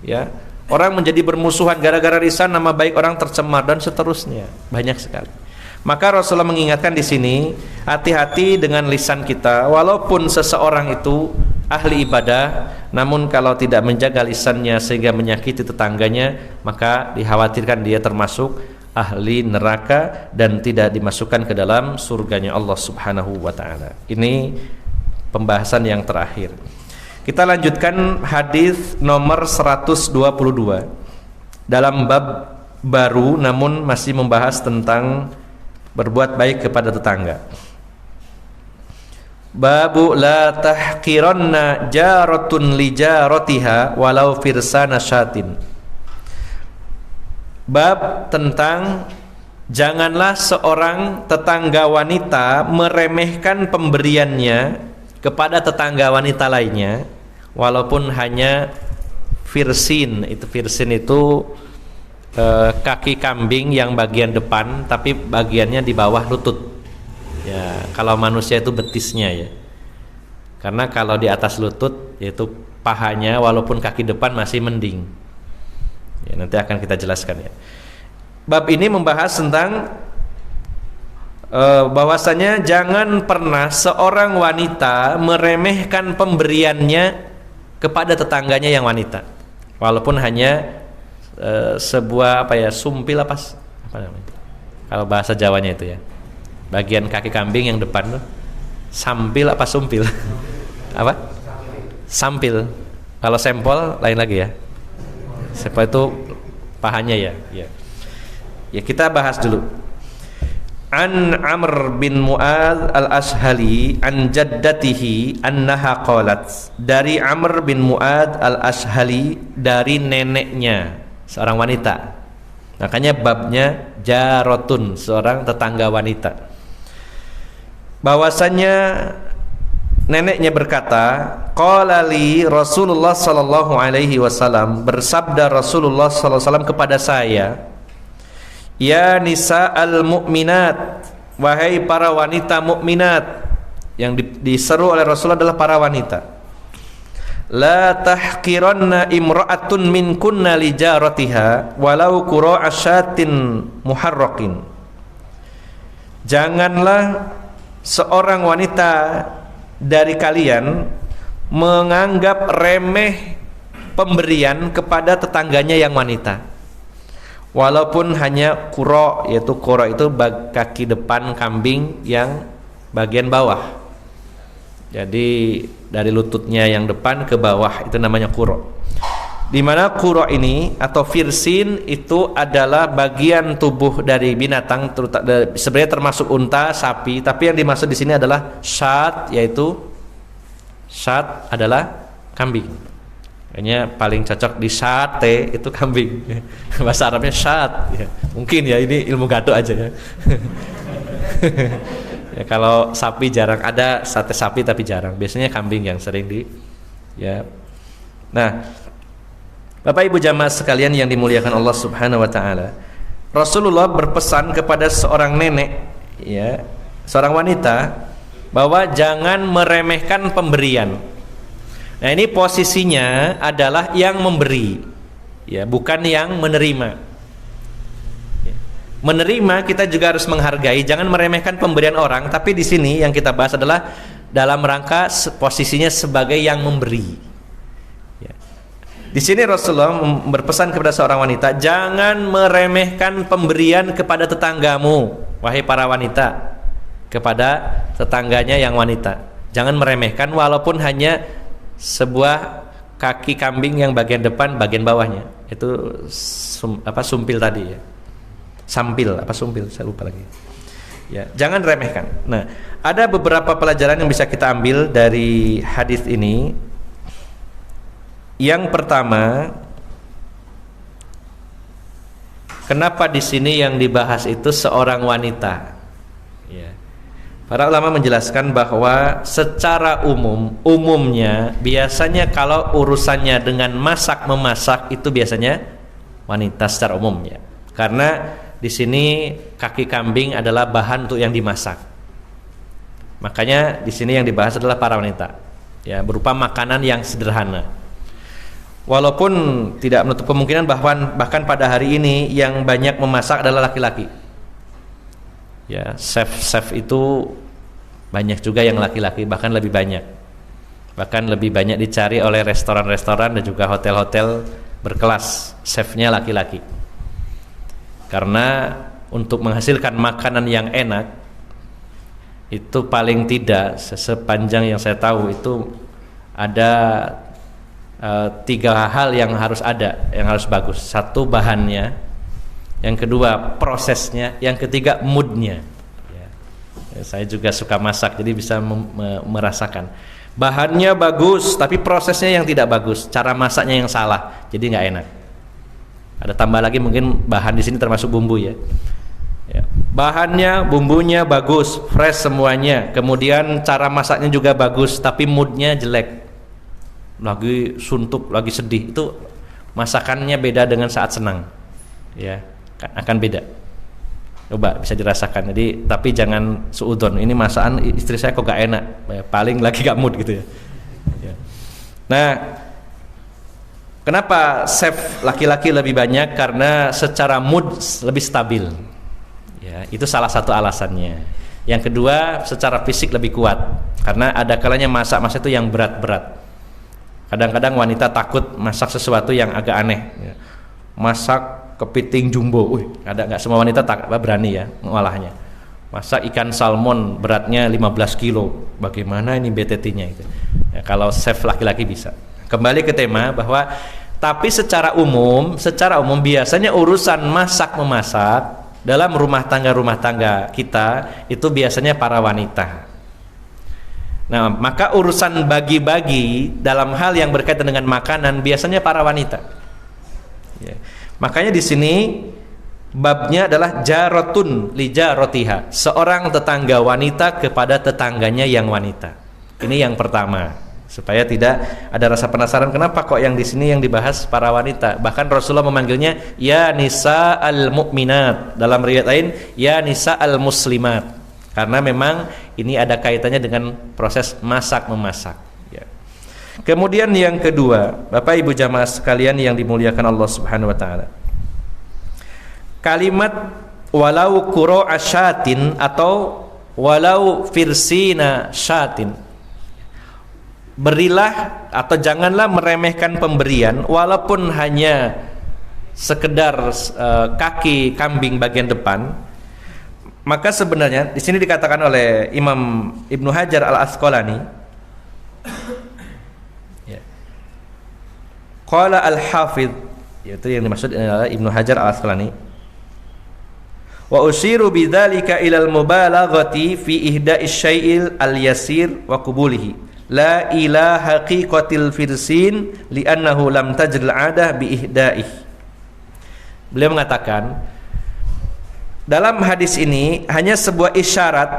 Speaker 2: ya, orang menjadi bermusuhan. Gara-gara lisan nama baik orang tercemar dan seterusnya, banyak sekali. Maka Rasulullah mengingatkan di sini, hati-hati dengan lisan kita. Walaupun seseorang itu ahli ibadah, namun kalau tidak menjaga lisannya sehingga menyakiti tetangganya, maka dikhawatirkan dia termasuk ahli neraka dan tidak dimasukkan ke dalam surganya Allah Subhanahu wa taala. Ini pembahasan yang terakhir. Kita lanjutkan hadis nomor 122 dalam bab baru, namun masih membahas tentang berbuat baik kepada tetangga. Babu la tahqiranna jaratun li jaratiha walau firsana syatin. Bab tentang janganlah seorang tetangga wanita meremehkan pemberiannya kepada tetangga wanita lainnya walaupun hanya firsin. Firsin itu kaki kambing yang bagian depan tapi bagiannya di bawah lutut. Ya, kalau manusia itu betisnya, ya. Karena kalau di atas lutut yaitu pahanya, walaupun kaki depan masih mending. Ya, nanti akan kita jelaskan, ya. Bab ini membahas tentang bahwasanya jangan pernah seorang wanita meremehkan pemberiannya kepada tetangganya yang wanita, walaupun hanya sebuah sumpil apa namanya? Kalau bahasa Jawanya itu, ya. Bagian kaki kambing yang depan tuh sampil apa sumpil? Apa? Sampil. Kalau sempol lain lagi, ya. Sempol itu pahanya, ya. Ya. Ya, kita bahas dulu. an Amr bin Mu'adz al-Ashhali an jaddatihi annaha qalat, dari Amr bin Mu'adz al-Ashhali, dari neneknya, seorang wanita. Makanya babnya jarotun, seorang tetangga wanita. Bahwasanya neneknya berkata, qala li Rasulullah sallallahu alaihi wasallam, bersabda Rasulullah sallallahu alaihi wasallam kepada saya, ya nisa al-mu'minat, wahai para wanita mukminat. Yang diseru oleh Rasulullah adalah para wanita. La tahqiranna imra'atun minkunna li jaratiha walau qura'a syatin muharraqin. Janganlah seorang wanita dari kalian menganggap remeh pemberian kepada tetangganya yang wanita, walaupun hanya kuro, yaitu kuro itu kaki depan kambing yang bagian bawah. Jadi dari lututnya yang depan ke bawah itu namanya kuro. Dimana kuro ini atau firsin itu adalah bagian tubuh dari binatang, sebenarnya termasuk unta, sapi, tapi yang dimaksud di sini adalah syat, yaitu syat adalah kambing. Kayaknya paling cocok di sate itu kambing. Bahasa Arabnya syat ya. Mungkin ya ini ilmu gaduh aja ya. Ya, kalau sapi jarang ada, sate sapi tapi jarang. Biasanya kambing yang sering ya. Nah, Bapak Ibu jamaah sekalian yang dimuliakan Allah Subhanahu wa taala, Rasulullah berpesan kepada seorang nenek ya, seorang wanita, bahwa jangan meremehkan pemberian. Nah, ini posisinya adalah yang memberi ya, bukan yang menerima. Menerima kita juga harus menghargai, jangan meremehkan pemberian orang, tapi di sini yang kita bahas adalah dalam rangka posisinya sebagai yang memberi. Ya. Di sini Rasulullah berpesan kepada seorang wanita, jangan meremehkan pemberian kepada tetanggamu, wahai para wanita, kepada tetangganya yang wanita. Jangan meremehkan walaupun hanya sebuah kaki kambing yang bagian depan, bagian bawahnya. Itu sumpil tadi ya. Sampil, sumpil, saya lupa lagi. Ya, jangan remehkan. Nah, ada beberapa pelajaran yang bisa kita ambil dari hadis ini. Yang pertama, kenapa di sini yang dibahas itu seorang wanita? Ya. Para ulama menjelaskan bahwa secara umumnya biasanya kalau urusannya dengan masak memasak itu biasanya wanita secara umum ya. Karena di sini kaki kambing adalah bahan untuk yang dimasak. Makanya di sini yang dibahas adalah para wanita. Ya, berupa makanan yang sederhana. Walaupun tidak menutup kemungkinan bahkan pada hari ini yang banyak memasak adalah laki-laki. Ya, chef itu banyak juga yang laki-laki, bahkan lebih banyak. Bahkan lebih banyak dicari oleh restoran-restoran dan juga hotel-hotel berkelas, chefnya laki-laki. Karena untuk menghasilkan makanan yang enak itu paling tidak sepanjang yang saya tahu itu ada 3 hal yang harus ada, yang harus bagus. 1 bahannya, yang kedua prosesnya, yang ketiga moodnya ya. Saya juga suka masak jadi bisa merasakan bahannya bagus tapi prosesnya yang tidak bagus, cara masaknya yang salah, jadi nggak enak. Ada tambah lagi mungkin bahan di sini termasuk bumbu ya. Ya. Bahannya, bumbunya bagus, fresh semuanya. Kemudian cara masaknya juga bagus, tapi moodnya jelek. Lagi suntuk, lagi sedih. Itu masakannya beda dengan saat senang. Ya, akan beda. Coba bisa dirasakan. Jadi, tapi jangan suudon. Ini masakan istri saya kok gak enak. Ya, paling lagi gak mood gitu ya. Ya. Nah, kenapa chef laki-laki lebih banyak? Karena secara mood lebih stabil ya, itu salah satu alasannya. Yang kedua, secara fisik lebih kuat, karena ada kalanya masak-masak itu yang berat-berat. Kadang-kadang wanita takut masak sesuatu yang agak aneh ya. Masak kepiting jumbo, ada nggak semua wanita berani ya mengolahnya. Masak ikan salmon beratnya 15 kilo, bagaimana ini BTT-nya itu ya, kalau chef laki-laki bisa. Kembali ke tema bahwa tapi secara umum biasanya urusan masak memasak dalam rumah tangga kita itu biasanya para wanita. Nah, maka urusan bagi-bagi dalam hal yang berkaitan dengan makanan biasanya para wanita. Ya. Makanya di sini babnya adalah jaratun li jaratiha, seorang tetangga wanita kepada tetangganya yang wanita. Ini yang pertama, supaya tidak ada rasa penasaran kenapa kok yang di sini yang dibahas para wanita. Bahkan Rasulullah memanggilnya ya nisa al mu'minat, dalam riwayat lain ya nisa al muslimat. Karena memang ini ada kaitannya dengan proses masak-memasak ya. Kemudian yang kedua, Bapak Ibu jamaah sekalian yang dimuliakan Allah Subhanahu wa taala, kalimat walau qura'a syatin atau walau firsina syatin, berilah atau janganlah meremehkan pemberian walaupun hanya sekedar kaki kambing bagian depan. Maka sebenarnya di sini dikatakan oleh Imam Ibnu Hajar Al-Asqalani, ya. Qala al-Hafidh, yaitu yang dimaksud adalah Ibnu Hajar Al-Asqalani, wa usyiru bidzalika ilal mubalaghati fi ihda'is syai'il al-yasir wa qubulihi la ila haqiqatil firsin li'annahu lam tajril 'adah bi ihda'ih. Beliau mengatakan dalam hadis ini hanya sebuah isyarat,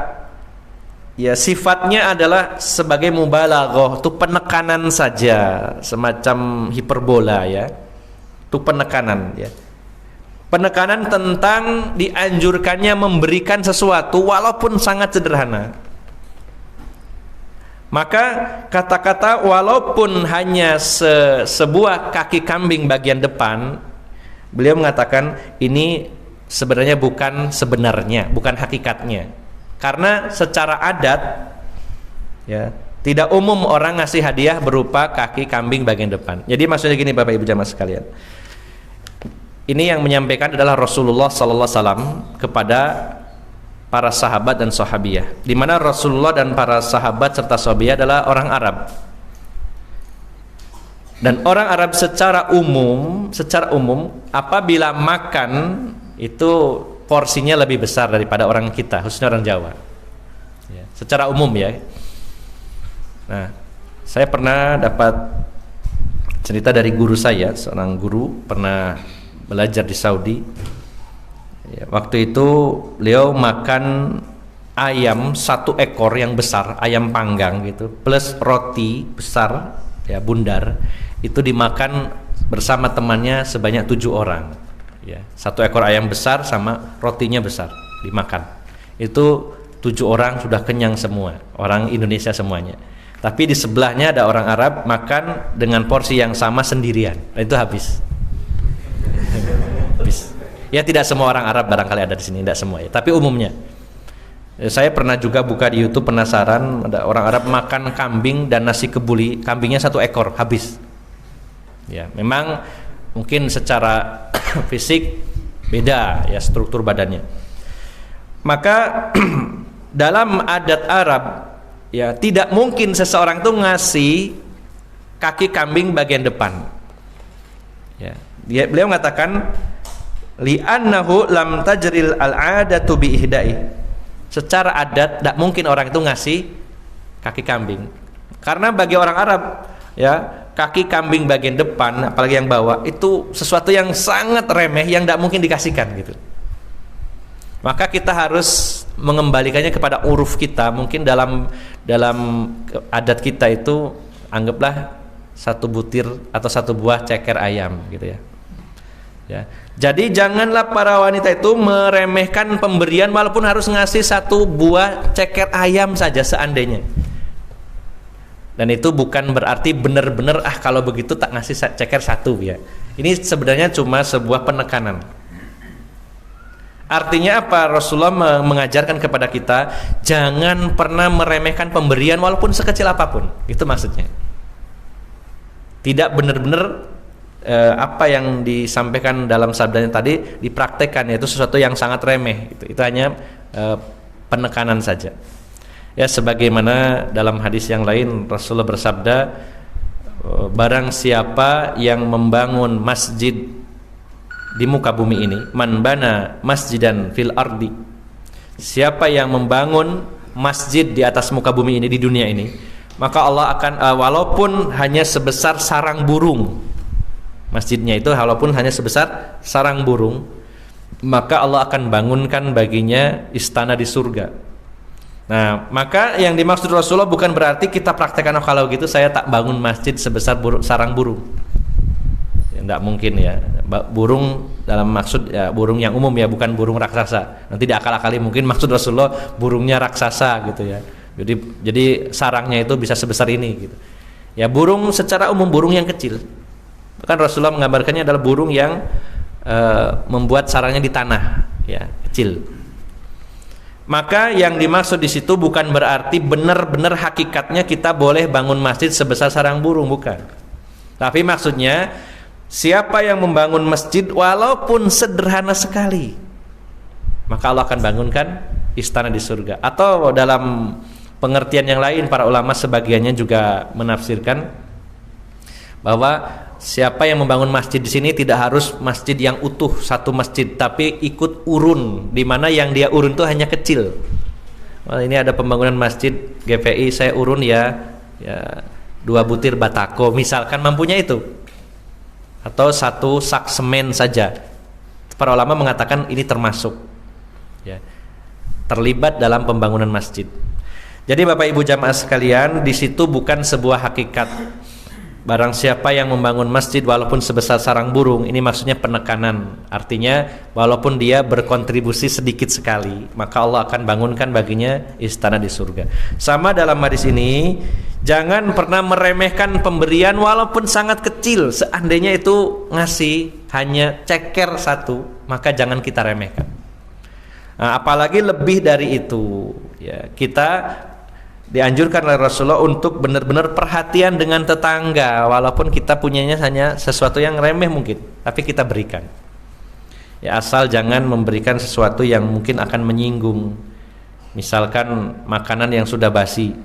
Speaker 2: ya, sifatnya adalah sebagai mubalaghah, itu penekanan saja, semacam hiperbola ya. Itu penekanan ya. Penekanan tentang dianjurkannya memberikan sesuatu walaupun sangat sederhana. Maka kata-kata walaupun hanya sebuah kaki kambing bagian depan, beliau mengatakan ini sebenarnya bukan sebenarnya, bukan hakikatnya. Karena secara adat ya, tidak umum orang ngasih hadiah berupa kaki kambing bagian depan. Jadi maksudnya gini Bapak Ibu jamaah sekalian. Ini yang menyampaikan adalah Rasulullah sallallahu alaihi wasallam kepada para sahabat dan sahabiyah. Di mana Rasulullah dan para sahabat serta sahabiyah adalah orang Arab. Dan orang Arab secara umum apabila makan itu porsinya lebih besar daripada orang kita, khususnya orang Jawa ya, secara umum ya. Nah, saya pernah dapat cerita dari guru saya, seorang guru pernah belajar di Saudi ya, waktu itu beliau makan ayam 1 ekor yang besar, ayam panggang gitu, plus roti besar ya, bundar, itu dimakan bersama temannya sebanyak 7 orang ya. 1 ekor ayam besar sama rotinya besar dimakan, itu 7 orang sudah kenyang semua, orang Indonesia semuanya. Tapi di sebelahnya ada orang Arab makan dengan porsi yang sama sendirian, itu habis. Habis. Ya tidak semua orang Arab barangkali ada di sini, tidak semua ya, tapi umumnya. Saya pernah juga buka di YouTube, penasaran, ada orang Arab makan kambing dan nasi kebuli, kambingnya 1 ekor habis. Ya, memang mungkin secara fisik beda ya struktur badannya. Maka dalam adat Arab ya tidak mungkin seseorang tuh ngasih kaki kambing bagian depan. Ya, beliau mengatakan li'annahu lam tajril al-'adatu bi ihda'i. Secara adat tidak mungkin orang itu ngasih kaki kambing. Karena bagi orang Arab ya, kaki kambing bagian depan apalagi yang bawah itu sesuatu yang sangat remeh yang tidak mungkin dikasihkan gitu. Maka kita harus mengembalikannya kepada uruf kita. Mungkin dalam adat kita itu anggaplah 1 butir atau 1 buah ceker ayam gitu ya. Ya. Jadi janganlah para wanita itu meremehkan pemberian walaupun harus ngasih 1 buah ceker ayam saja seandainya. Dan itu bukan berarti benar-benar kalau begitu tak ngasih ceker 1 ya. Ini sebenarnya cuma sebuah penekanan. Artinya apa? Rasulullah mengajarkan kepada kita jangan pernah meremehkan pemberian walaupun sekecil apapun. Itu maksudnya. Tidak benar-benar apa yang disampaikan dalam sabdanya tadi dipraktekkan, yaitu sesuatu yang sangat remeh. Itu hanya penekanan saja. Ya, sebagaimana dalam hadis yang lain Rasulullah bersabda, barang siapa yang membangun masjid di muka bumi ini, man bana masjidan fil ardi, siapa yang membangun masjid di atas muka bumi ini, di dunia ini, maka Allah akan walaupun hanya sebesar sarang burung, masjidnya itu walaupun hanya sebesar sarang burung, maka Allah akan bangunkan baginya istana di surga. Nah, maka yang dimaksud Rasulullah bukan berarti kita praktekkan, oh, kalau gitu saya tak bangun masjid sebesar sarang burung. Ya, tidak mungkin ya. Burung dalam maksud ya burung yang umum ya, bukan burung raksasa. Nanti diakal-akali mungkin maksud Rasulullah burungnya raksasa gitu ya. Jadi sarangnya itu bisa sebesar ini gitu. Ya, burung secara umum burung yang kecil. Bahkan Rasulullah menggambarkannya adalah burung yang membuat sarangnya di tanah, ya, kecil. Maka yang dimaksud di situ bukan berarti benar-benar hakikatnya kita boleh bangun masjid sebesar sarang burung, bukan. Tapi maksudnya siapa yang membangun masjid walaupun sederhana sekali, maka Allah akan bangunkan istana di surga. Atau dalam pengertian yang lain, para ulama sebagiannya juga menafsirkan bahwa siapa yang membangun masjid di sini tidak harus masjid yang utuh satu masjid, tapi ikut urun, di mana yang dia urun itu hanya kecil. Wah, ini ada pembangunan masjid GPI, saya urun ya 2 butir batako misalkan, mampunya itu, atau 1 sak semen saja. Para ulama mengatakan ini termasuk ya, terlibat dalam pembangunan masjid. Jadi Bapak Ibu jamaah sekalian, di situ bukan sebuah hakikat barang siapa yang membangun masjid walaupun sebesar sarang burung, ini maksudnya penekanan. Artinya walaupun dia berkontribusi sedikit sekali, maka Allah akan bangunkan baginya istana di surga. Sama dalam hadis ini, jangan pernah meremehkan pemberian walaupun sangat kecil. Seandainya itu ngasih hanya ceker 1, maka jangan kita remehkan. Nah, apalagi lebih dari itu ya, kita dianjurkan oleh Rasulullah untuk benar-benar perhatian dengan tetangga, walaupun kita punyanya hanya sesuatu yang remeh mungkin, tapi kita berikan. Ya, asal jangan memberikan sesuatu yang mungkin akan menyinggung. Misalkan makanan yang sudah basi,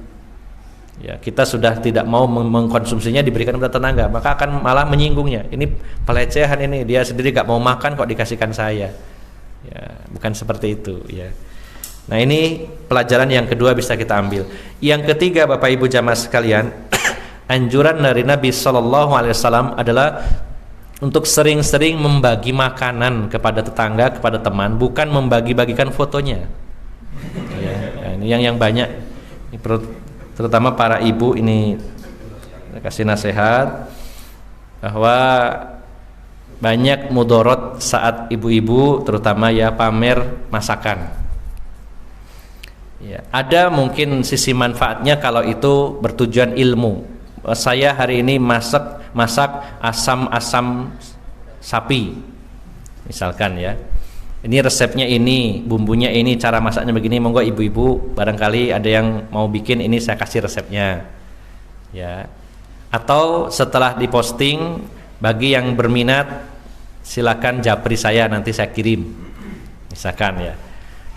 Speaker 2: ya, kita sudah tidak mau mengkonsumsinya, diberikan kepada tetangga, maka akan malah menyinggungnya. Ini pelecehan, ini dia sendiri gak mau makan kok dikasihkan saya. Ya, bukan seperti itu ya. Nah, ini pelajaran yang kedua bisa kita ambil. Yang ketiga Bapak Ibu jamaah sekalian, anjuran dari Nabi SAW adalah untuk sering-sering membagi makanan kepada tetangga, kepada teman, bukan membagi-bagikan fotonya. Ya, ini yang banyak, ini terutama para ibu, ini kasih nasihat bahwa banyak mudorot saat ibu-ibu terutama ya pamer masakan. Ya, ada mungkin sisi manfaatnya kalau itu bertujuan ilmu. Saya hari ini masak asam sapi misalkan ya. Ini resepnya ini, bumbunya ini, cara masaknya begini, monggo ibu-ibu barangkali ada yang mau bikin, ini saya kasih resepnya. Ya. Atau setelah diposting, bagi yang berminat silakan japri saya, nanti saya kirim. Misalkan ya.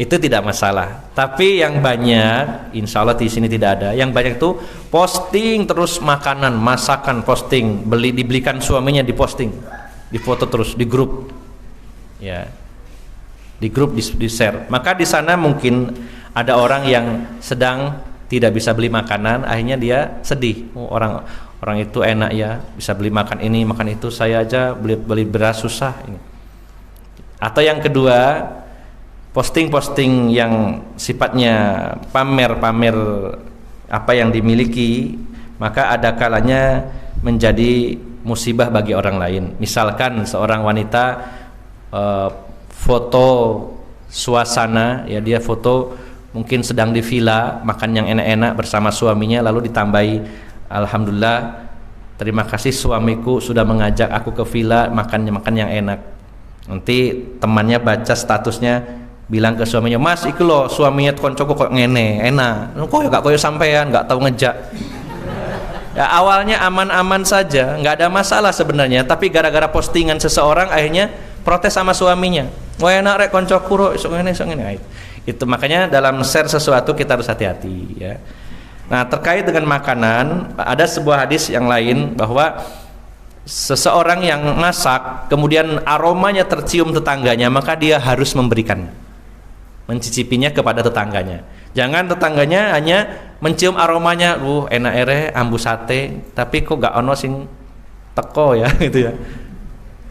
Speaker 2: Itu tidak masalah. Tapi yang banyak, insya Allah di sini tidak ada. Yang banyak itu posting terus makanan, masakan, posting, dibelikan suaminya, diposting, difoto terus di grup, ya, di grup, di share. Maka di sana mungkin ada orang yang sedang tidak bisa beli makanan, akhirnya dia sedih. Oh, orang itu enak ya, bisa beli makan ini, makan itu, saya aja beli beras susah ini. Atau yang kedua, posting-posting yang sifatnya pamer-pamer apa yang dimiliki, maka ada kalanya menjadi musibah bagi orang lain. Misalkan seorang wanita foto suasana, ya, dia foto mungkin sedang di villa makan yang enak-enak bersama suaminya, lalu ditambahi, alhamdulillah, terima kasih suamiku sudah mengajak aku ke villa makan yang enak. Nanti temannya baca statusnya, bilang ke suaminya, mas iku loh suaminya koncoku kok ngene enak, kok ya gak koyo sampean, gak tahu ngejak. Ya, awalnya aman-aman saja, nggak ada masalah sebenarnya, tapi gara-gara postingan seseorang akhirnya protes sama suaminya, wah enak rek koncoku ro isok ngene. Itu makanya dalam share sesuatu kita harus hati-hati ya. Nah, terkait dengan makanan, ada sebuah hadis yang lain bahwa seseorang yang masak kemudian aromanya tercium tetangganya, maka dia harus memberikan, mencicipinya kepada tetangganya. Jangan tetangganya hanya mencium aromanya, enak ere ambu sate, tapi kok gak ono sing teko ya gitu ya.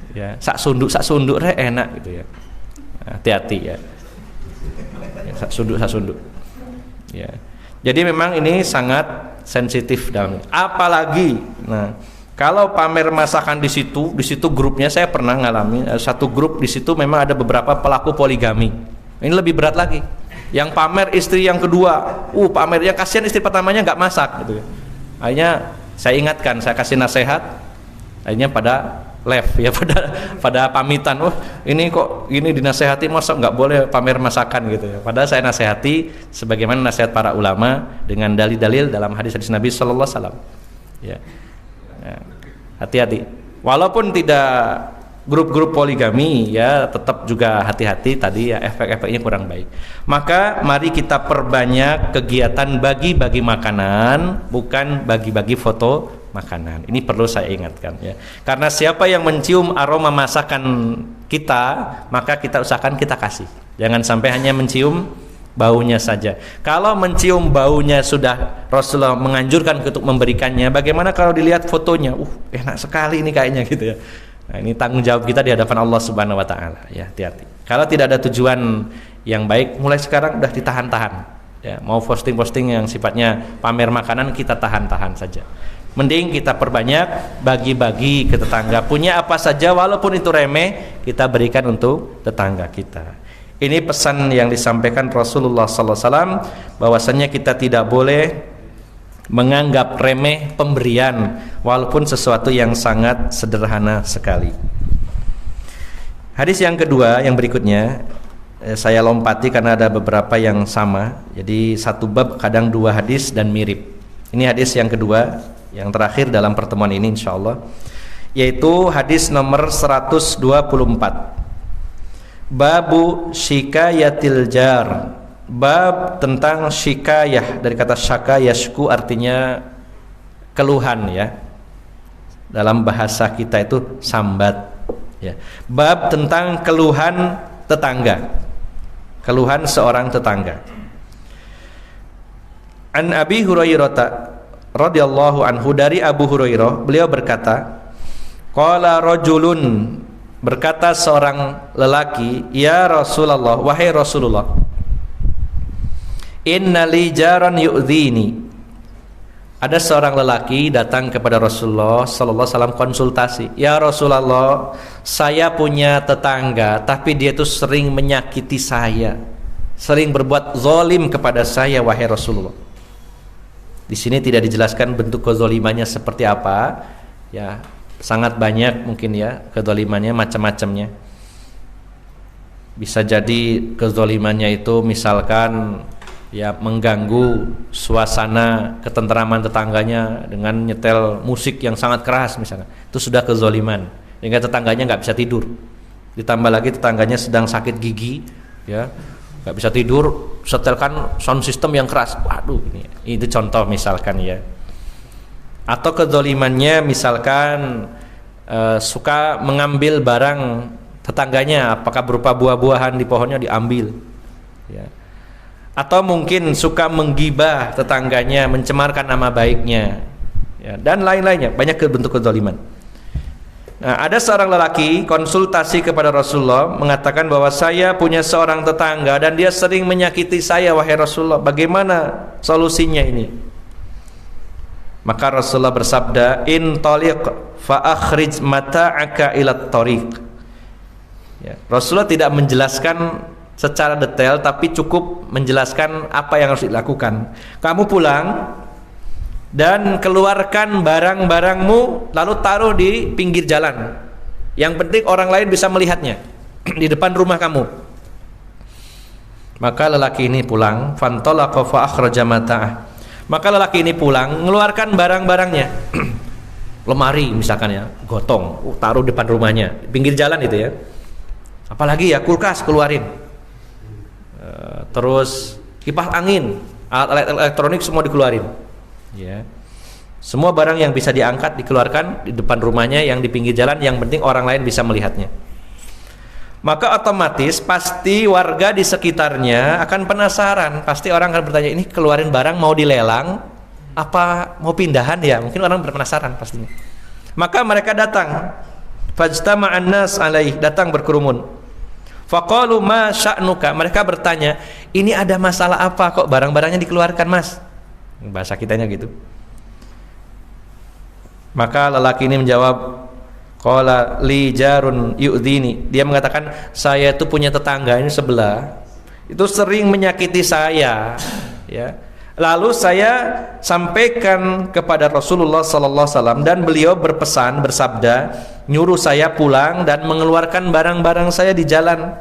Speaker 2: Ya, sak sunduk re enak gitu ya. Hati-hati ya. Sak sunduk. Ya. Jadi memang ini sangat sensitif dalam. Apalagi, nah, kalau pamer masakan di situ grupnya saya pernah ngalami satu grup di situ memang ada beberapa pelaku poligami. Ini lebih berat lagi. Yang pamer istri yang kedua, pamernya kasihan istri pertamanya nggak masak gitu. Akhirnya saya ingatkan, saya kasih nasihat. Akhirnya pada left ya, pada pamitan. Ini kok ini dinasehati, masa nggak boleh pamer masakan gitu ya. Padahal saya nasehati sebagaimana nasihat para ulama dengan dalil-dalil dalam hadis-hadis Nabi Sallallahu Alaihi Wasallam. Ya. Hati-hati. Walaupun tidak grup-grup poligami ya, tetap juga hati-hati tadi ya, efek-efeknya kurang baik. Maka mari kita perbanyak kegiatan bagi-bagi makanan, bukan bagi-bagi foto makanan. Ini perlu saya ingatkan ya. Karena siapa yang mencium aroma masakan kita, maka kita usahakan kita kasih. Jangan sampai hanya mencium baunya saja. Kalau mencium baunya sudah Rasulullah menganjurkan untuk memberikannya, bagaimana kalau dilihat fotonya? Enak sekali ini kayaknya gitu ya. Nah, ini tanggung jawab kita di hadapan Allah Subhanahu wa taala ya, hati-hati. Kalau tidak ada tujuan yang baik, mulai sekarang udah ditahan-tahan. Ya, mau posting-posting yang sifatnya pamer makanan kita tahan-tahan saja. Mending kita perbanyak bagi-bagi ke tetangga. Punya apa saja walaupun itu remeh, kita berikan untuk tetangga kita. Ini pesan yang disampaikan Rasulullah SAW, bahwasannya kita tidak boleh menganggap remeh pemberian walaupun sesuatu yang sangat sederhana sekali. Hadis yang kedua, yang berikutnya saya lompati karena ada beberapa yang sama. Jadi satu bab kadang dua hadis dan mirip. Ini hadis yang kedua, yang terakhir dalam pertemuan ini insyaallah, yaitu hadis nomor 124. Babu syikayatil jar. Bab tentang syikayah, dari kata syaka yashku artinya keluhan ya. Dalam bahasa kita itu sambat ya. Bab tentang keluhan tetangga. Keluhan seorang tetangga. An Abi Hurairah radhiyallahu anhu, dari Abu Hurairah, beliau berkata, qala rajulun, berkata seorang lelaki, ya Rasulullah, wahai Rasulullah, inna li jaran yu'dhini. Ada seorang lelaki datang kepada Rasulullah sallallahu alaihi wasallam konsultasi. Ya Rasulullah, saya punya tetangga tapi dia itu sering menyakiti saya, sering berbuat zalim kepada saya wahai Rasulullah. Di sini tidak dijelaskan bentuk kezalimannya seperti apa. Ya, sangat banyak mungkin ya kezalimannya, macam-macamnya. Bisa jadi kezalimannya itu misalkan ya mengganggu suasana ketenteraman tetangganya dengan nyetel musik yang sangat keras misalnya, itu sudah kezaliman sehingga tetangganya nggak bisa tidur. Ditambah lagi tetangganya sedang sakit gigi ya, nggak bisa tidur, setelkan sound system yang keras. Waduh, ini itu contoh misalkan ya. Atau kezalimannya misalkan suka mengambil barang tetangganya, apakah berupa buah-buahan di pohonnya diambil ya. Atau mungkin suka menggibah tetangganya, mencemarkan nama baiknya ya, dan lain-lainnya, banyak bentuk kezaliman. Nah, ada seorang lelaki konsultasi kepada Rasulullah, mengatakan bahwa saya punya seorang tetangga dan dia sering menyakiti saya wahai Rasulullah, bagaimana solusinya ini? Maka Rasulullah bersabda, in taliq fa akhrij mata'aka ila tariq ya. Rasulullah tidak menjelaskan secara detail, tapi cukup menjelaskan apa yang harus dilakukan. Kamu pulang dan keluarkan barang-barangmu, lalu taruh di pinggir jalan. Yang penting orang lain bisa melihatnya di depan rumah kamu. Maka lelaki ini pulang, fantalaqa fa akhraja mata'ah. Maka lelaki ini pulang, mengeluarkan barang-barangnya. Lemari misalkan ya, gotong, taruh depan rumahnya, pinggir jalan itu ya. Apalagi ya, kulkas keluarin. Terus kipas angin, alat-alat elektronik semua dikeluarin ya. Semua barang yang bisa diangkat dikeluarkan di depan rumahnya, yang di pinggir jalan, yang penting orang lain bisa melihatnya. Maka otomatis pasti warga di sekitarnya akan penasaran. Pasti orang akan bertanya, ini keluarin barang mau dilelang apa mau pindahan ya? Mungkin orang berpenasaran pastinya. Maka mereka datang, fajtama'an nas alaih, datang berkerumun. Faqalu ma sya'nuka, mereka bertanya, ini ada masalah apa kok barang-barangnya dikeluarkan mas? Bahasa kitanya gitu. Maka lelaki ini menjawab, qala li jarun yu'dhini, dia mengatakan, saya itu punya tetangga ini sebelah, itu sering menyakiti saya, ya. Lalu saya sampaikan kepada Rasulullah sallallahu alaihi wasallam dan beliau berpesan, bersabda, nyuruh saya pulang dan mengeluarkan barang-barang saya di jalan.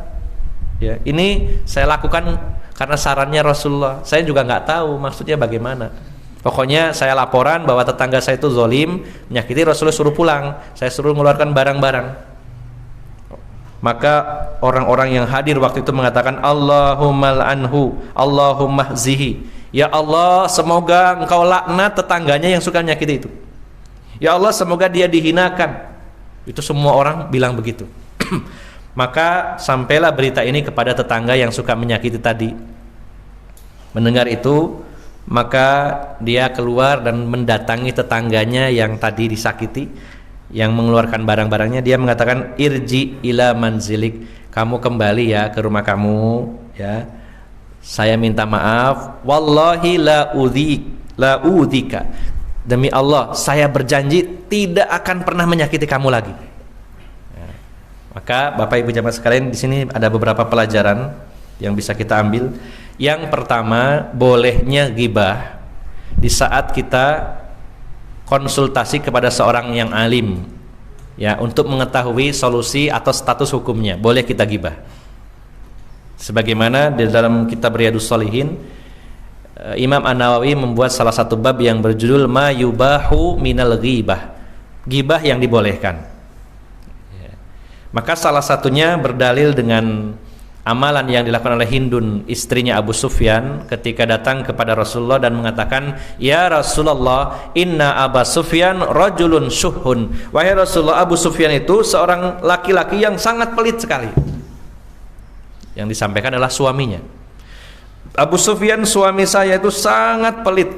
Speaker 2: Ya, ini saya lakukan karena sarannya Rasulullah. Saya juga nggak tahu maksudnya bagaimana. Pokoknya saya laporan bahwa tetangga saya itu zalim, menyakiti, Rasulullah suruh pulang. Saya suruh mengeluarkan barang-barang. Maka orang-orang yang hadir waktu itu mengatakan, Allahumma anhu, Allahumma zihi. Ya Allah, semoga engkau laknat tetangganya yang suka menyakiti itu. Ya Allah, semoga dia dihinakan. Itu semua orang bilang begitu. Maka sampailah berita ini kepada tetangga yang suka menyakiti tadi. Mendengar itu, maka dia keluar dan mendatangi tetangganya yang tadi disakiti, yang mengeluarkan barang-barangnya. Dia mengatakan, irji ila manzilik, kamu kembali ya ke rumah kamu, ya. Saya minta maaf, wallahi la udhika, demi Allah saya berjanji tidak akan pernah menyakiti kamu lagi. Ya. Maka Bapak Ibu jamaah sekalian, di sini ada beberapa pelajaran yang bisa kita ambil. Yang pertama, bolehnya ghibah di saat kita konsultasi kepada seorang yang alim, ya, untuk mengetahui solusi atau status hukumnya. Boleh kita ghibah. Sebagaimana di dalam kitab Riyadhus Shalihin, Imam An-Nawawi membuat salah satu bab yang berjudul Ma yubahu minal ghibah, ghibah yang dibolehkan. Ya. Maka salah satunya berdalil dengan amalan yang dilakukan oleh Hindun, istrinya Abu Sufyan, ketika datang kepada Rasulullah dan mengatakan, ya Rasulullah, inna Abu Sufyan rajulun syuhun. Wahai Rasulullah, Abu Sufyan itu seorang laki-laki yang sangat pelit sekali. Yang disampaikan adalah suaminya. Abu Sufyan, suami saya itu sangat pelit,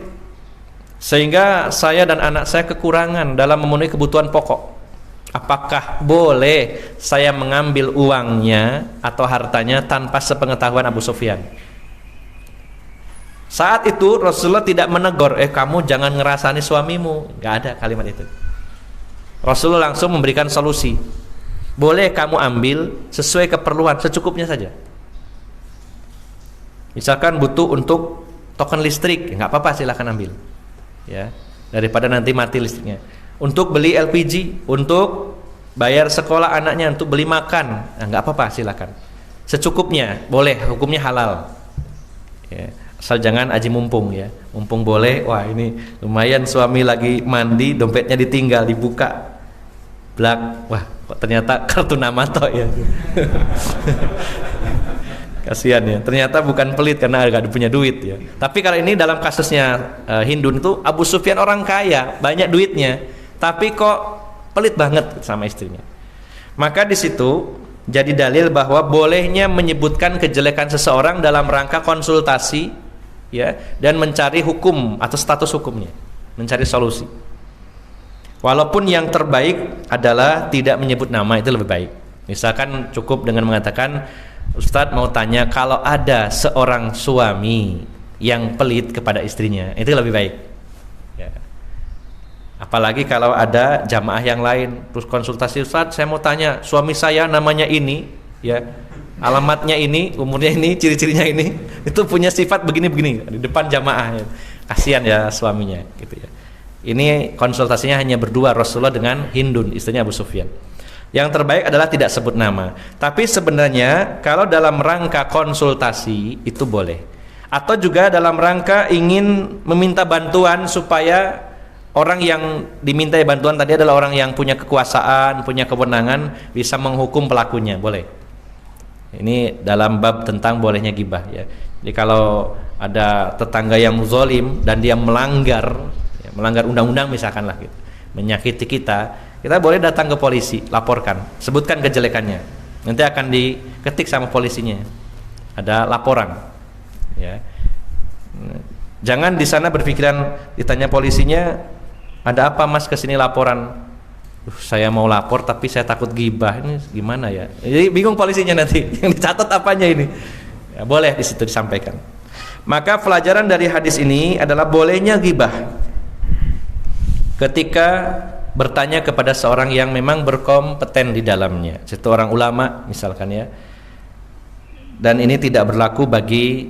Speaker 2: sehingga saya dan anak saya kekurangan dalam memenuhi kebutuhan pokok. Apakah boleh saya mengambil uangnya atau hartanya tanpa sepengetahuan Abu Sufyan? Saat itu Rasulullah tidak menegur, kamu jangan ngerasani suamimu. Gak ada kalimat itu. Rasulullah langsung memberikan solusi. Boleh kamu ambil sesuai keperluan, secukupnya saja. Misalkan butuh untuk token listrik, nggak apa-apa, silakan ambil, ya, daripada nanti mati listriknya. Untuk beli LPG, untuk bayar sekolah anaknya, untuk beli makan, nggak apa-apa, silakan. Secukupnya, boleh, hukumnya halal. Ya, asal jangan aji mumpung, ya. Mumpung boleh, wah ini lumayan suami lagi mandi, dompetnya ditinggal, dibuka, blak, wah kok ternyata kartu nama toh ya. Kasihan ya, ternyata bukan pelit karena agak punya duit ya. Tapi kalau ini dalam kasusnya Hindun itu, Abu Sufyan orang kaya, banyak duitnya, tapi kok pelit banget sama istrinya. Maka di situ jadi dalil bahwa bolehnya menyebutkan kejelekan seseorang dalam rangka konsultasi, ya, dan mencari hukum atau status hukumnya, mencari solusi. Walaupun yang terbaik adalah tidak menyebut nama, itu lebih baik. Misalkan cukup dengan mengatakan, Ustadz mau tanya, kalau ada seorang suami yang pelit kepada istrinya, itu lebih baik, ya. Apalagi kalau ada jamaah yang lain terus konsultasi, Ustadz saya mau tanya, suami saya namanya ini, ya, alamatnya ini, umurnya ini, ciri-cirinya ini, itu punya sifat begini-begini di depan jamaah, ya. Kasihan ya suaminya, gitu ya. Ini konsultasinya hanya berdua, Rasulullah dengan Hindun, istrinya Abu Sufyan. Yang terbaik adalah tidak sebut nama. Tapi sebenarnya kalau dalam rangka konsultasi itu boleh. Atau juga dalam rangka ingin meminta bantuan supaya orang yang dimintai bantuan tadi adalah orang yang punya kekuasaan, punya kewenangan, bisa menghukum pelakunya, boleh. Ini dalam bab tentang bolehnya ghibah, ya. Jadi kalau ada tetangga yang zalim dan dia melanggar, ya, melanggar undang-undang misalkan lah gitu, menyakiti kita boleh datang ke polisi, laporkan, sebutkan kejelekannya, nanti akan diketik sama polisinya, ada laporan, ya. Jangan di sana berpikiran ditanya polisinya, ada apa mas kesini laporan? Saya mau lapor tapi saya takut gibah, ini gimana ya? Jadi bingung polisinya nanti, yang dicatat apanya ini? Ya, boleh di situ disampaikan. Maka pelajaran dari hadis ini adalah bolehnya gibah ketika bertanya kepada seorang yang memang berkompeten di dalamnya, itu orang ulama misalkan ya. Dan ini tidak berlaku bagi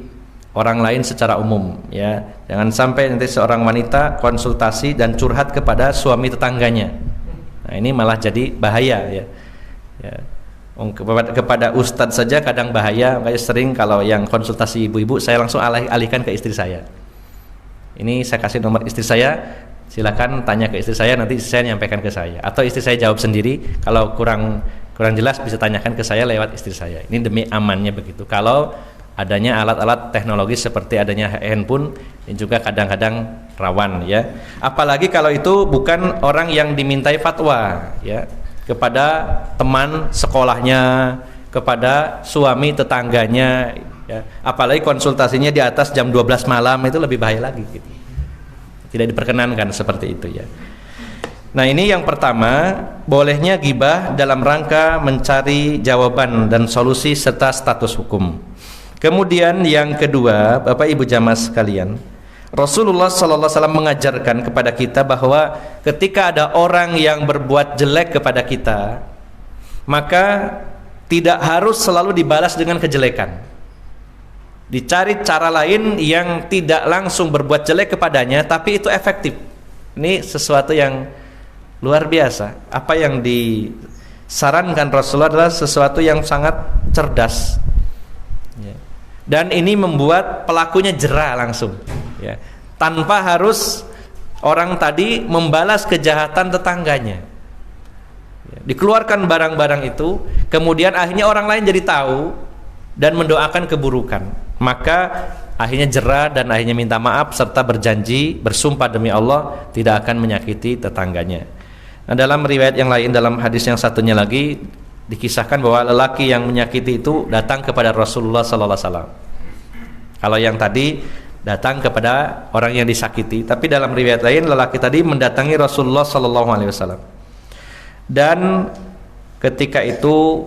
Speaker 2: orang lain secara umum ya. Jangan sampai nanti seorang wanita konsultasi dan curhat kepada suami tetangganya. Nah, ini malah jadi bahaya ya. Ya. Kepada ustadz saja kadang bahaya, makanya sering kalau yang konsultasi ibu-ibu saya langsung alihkan ke istri saya. Ini saya kasih nomor istri saya, silakan tanya ke istri saya, nanti istri saya nyampaikan ke saya, atau istri saya jawab sendiri. Kalau kurang jelas bisa tanyakan ke saya lewat istri saya. Ini demi amannya begitu. Kalau adanya alat-alat teknologi seperti adanya handphone, ini juga kadang-kadang rawan ya. Apalagi kalau itu bukan orang yang dimintai fatwa ya, kepada teman sekolahnya, kepada suami tetangganya ya. Apalagi konsultasinya di atas jam 12 malam, itu lebih bahaya lagi gitu. Tidak diperkenankan seperti itu ya. Nah, ini yang pertama, bolehnya gibah dalam rangka mencari jawaban dan solusi serta status hukum. Kemudian yang kedua, Bapak Ibu jamaah sekalian, Rasulullah SAW mengajarkan kepada kita bahwa ketika ada orang yang berbuat jelek kepada kita, maka tidak harus selalu dibalas dengan kejelekan. Dicari cara lain yang tidak langsung berbuat jelek kepadanya, tapi itu efektif. Ini sesuatu yang luar biasa. Apa yang disarankan Rasulullah adalah sesuatu yang sangat cerdas. Dan ini membuat pelakunya jera langsung ya, tanpa harus orang tadi membalas kejahatan tetangganya ya, dikeluarkan barang-barang itu, kemudian akhirnya orang lain jadi tahu dan mendoakan keburukan, maka akhirnya jera dan akhirnya minta maaf serta berjanji, bersumpah demi Allah tidak akan menyakiti tetangganya. Nah, dalam riwayat yang lain, dalam hadis yang satunya lagi dikisahkan bahwa lelaki yang menyakiti itu datang kepada Rasulullah SAW. Kalau yang tadi datang kepada orang yang disakiti, tapi dalam riwayat lain lelaki tadi mendatangi Rasulullah SAW. Dan ketika itu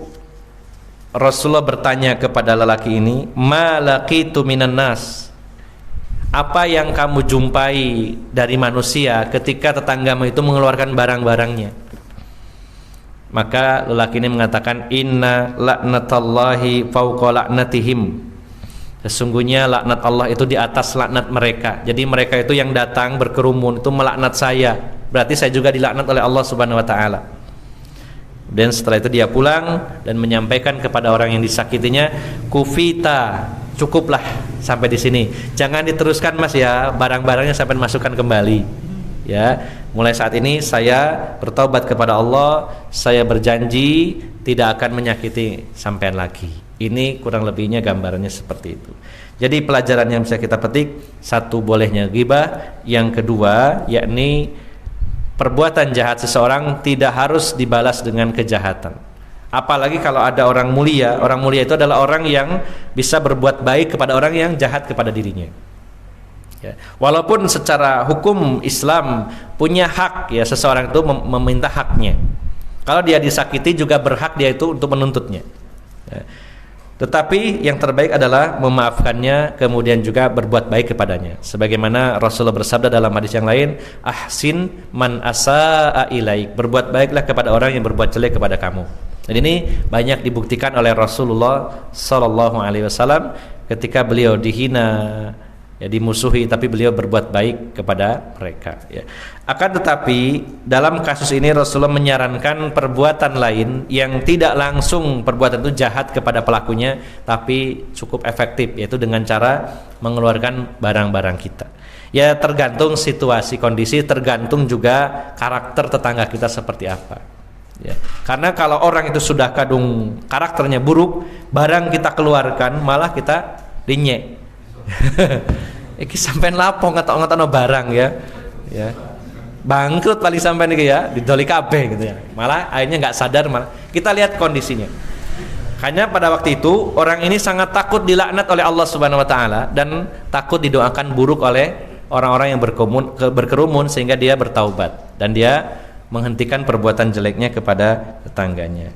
Speaker 2: Rasulullah bertanya kepada lelaki ini, "Ma laqitu minan nas?" Apa yang kamu jumpai dari manusia ketika tetanggamu itu mengeluarkan barang-barangnya? Maka lelaki ini mengatakan, "Inna laknatallahi fauqa laknatihim." Sesungguhnya laknat Allah itu di atas laknat mereka. Jadi mereka itu yang datang berkerumun itu melaknat saya, berarti saya juga dilaknat oleh Allah Subhanahu wa taala. Dan setelah itu dia pulang dan menyampaikan kepada orang yang disakitinya, "Kufita, cukuplah sampai di sini. Jangan diteruskan Mas ya, barang-barangnya sampai masukkan kembali." Ya, mulai saat ini saya bertaubat kepada Allah, saya berjanji tidak akan menyakiti sampean lagi. Ini kurang lebihnya gambarannya seperti itu. Jadi pelajaran yang bisa kita petik, satu, bolehnya ghibah. Yang kedua, yakni perbuatan jahat seseorang tidak harus dibalas dengan kejahatan. Apalagi kalau ada orang mulia. Orang mulia itu adalah orang yang bisa berbuat baik kepada orang yang jahat kepada dirinya ya. Walaupun secara hukum Islam punya hak ya, seseorang itu meminta haknya. Kalau dia disakiti juga berhak dia itu untuk menuntutnya ya. Tetapi yang terbaik adalah memaafkannya, kemudian juga berbuat baik kepadanya. Sebagaimana Rasulullah bersabda dalam hadis yang lain, "Ahsin man asaa ilaik." Berbuat baiklah kepada orang yang berbuat jelek kepada kamu. Dan ini banyak dibuktikan oleh Rasulullah sallallahu alaihi wasallam ketika beliau dihina, ya, dimusuhi, tapi beliau berbuat baik kepada mereka ya. Akan tetapi dalam kasus ini Rasulullah menyarankan perbuatan lain yang tidak langsung perbuatan itu jahat kepada pelakunya, tapi cukup efektif, yaitu dengan cara mengeluarkan barang-barang kita. Ya, tergantung situasi kondisi, tergantung juga karakter tetangga kita seperti apa ya. Karena kalau orang itu sudah kadung karakternya buruk, barang kita keluarkan malah kita dinyek. Iki sampean lapo ngetok-ngetokno barang ya. ya. Bangkrut paling sampai nih ya, didoli kabeh gitu ya. Malah akhirnya nggak sadar, malah kita lihat kondisinya. Hanya pada waktu itu orang ini sangat takut dilaknat oleh Allah Subhanahu wa taala dan takut didoakan buruk oleh orang-orang yang berkerumun sehingga dia bertaubat dan dia menghentikan perbuatan jeleknya kepada tetangganya.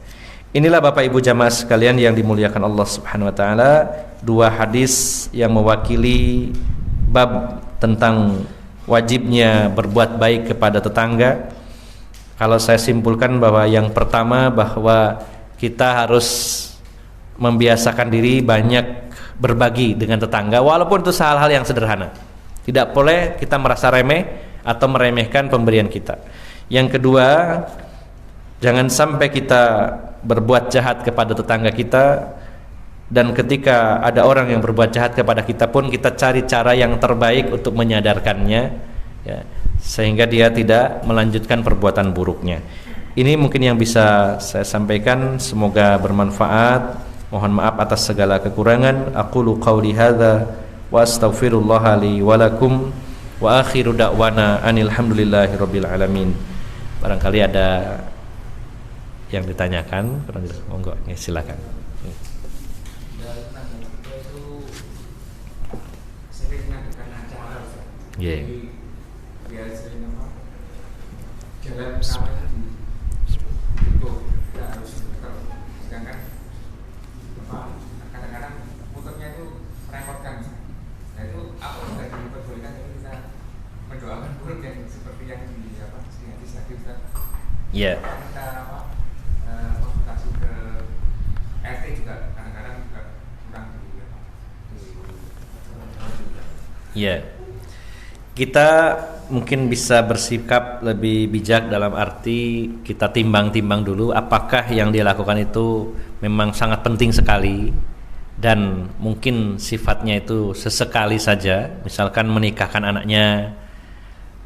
Speaker 2: Inilah Bapak Ibu jamaah sekalian yang dimuliakan Allah Subhanahu wa taala, dua hadis yang mewakili bab tentang wajibnya berbuat baik kepada tetangga. Kalau saya simpulkan bahwa yang pertama bahwa kita harus membiasakan diri banyak berbagi dengan tetangga walaupun itu hal-hal yang sederhana. Tidak boleh kita merasa remeh atau meremehkan pemberian kita. Yang kedua, jangan sampai kita berbuat jahat kepada tetangga kita, dan ketika ada orang yang berbuat jahat kepada kita pun kita cari cara yang terbaik untuk menyadarkannya ya, sehingga dia tidak melanjutkan perbuatan buruknya. Ini mungkin yang bisa saya sampaikan, semoga bermanfaat. Mohon maaf atas segala kekurangan. Aqulu qauli hadza wa astaghfirullaha li wa lakum wa akhiru da'wana anil hamdulillahirabbil alamin. Barangkali ada yang ditanyakan, monggo silakan. Yeah. Dia sering apa? Jalan kawin itu tidak harus muter, sedangkan apa? Kadang-kadang muternya itu merepotkan. Nah itu apa sudah diperbolehkan jadi kita mendoakan buruk yang seperti yang di apa? Di hadis tadi Ustaz. Iya. Kita apa? Konsultasi ke RT juga kadang-kadang juga kurang di apa? Iya. Kita mungkin bisa bersikap lebih bijak dalam arti kita timbang-timbang dulu apakah yang dia lakukan itu memang sangat penting sekali dan mungkin sifatnya itu sesekali saja, misalkan menikahkan anaknya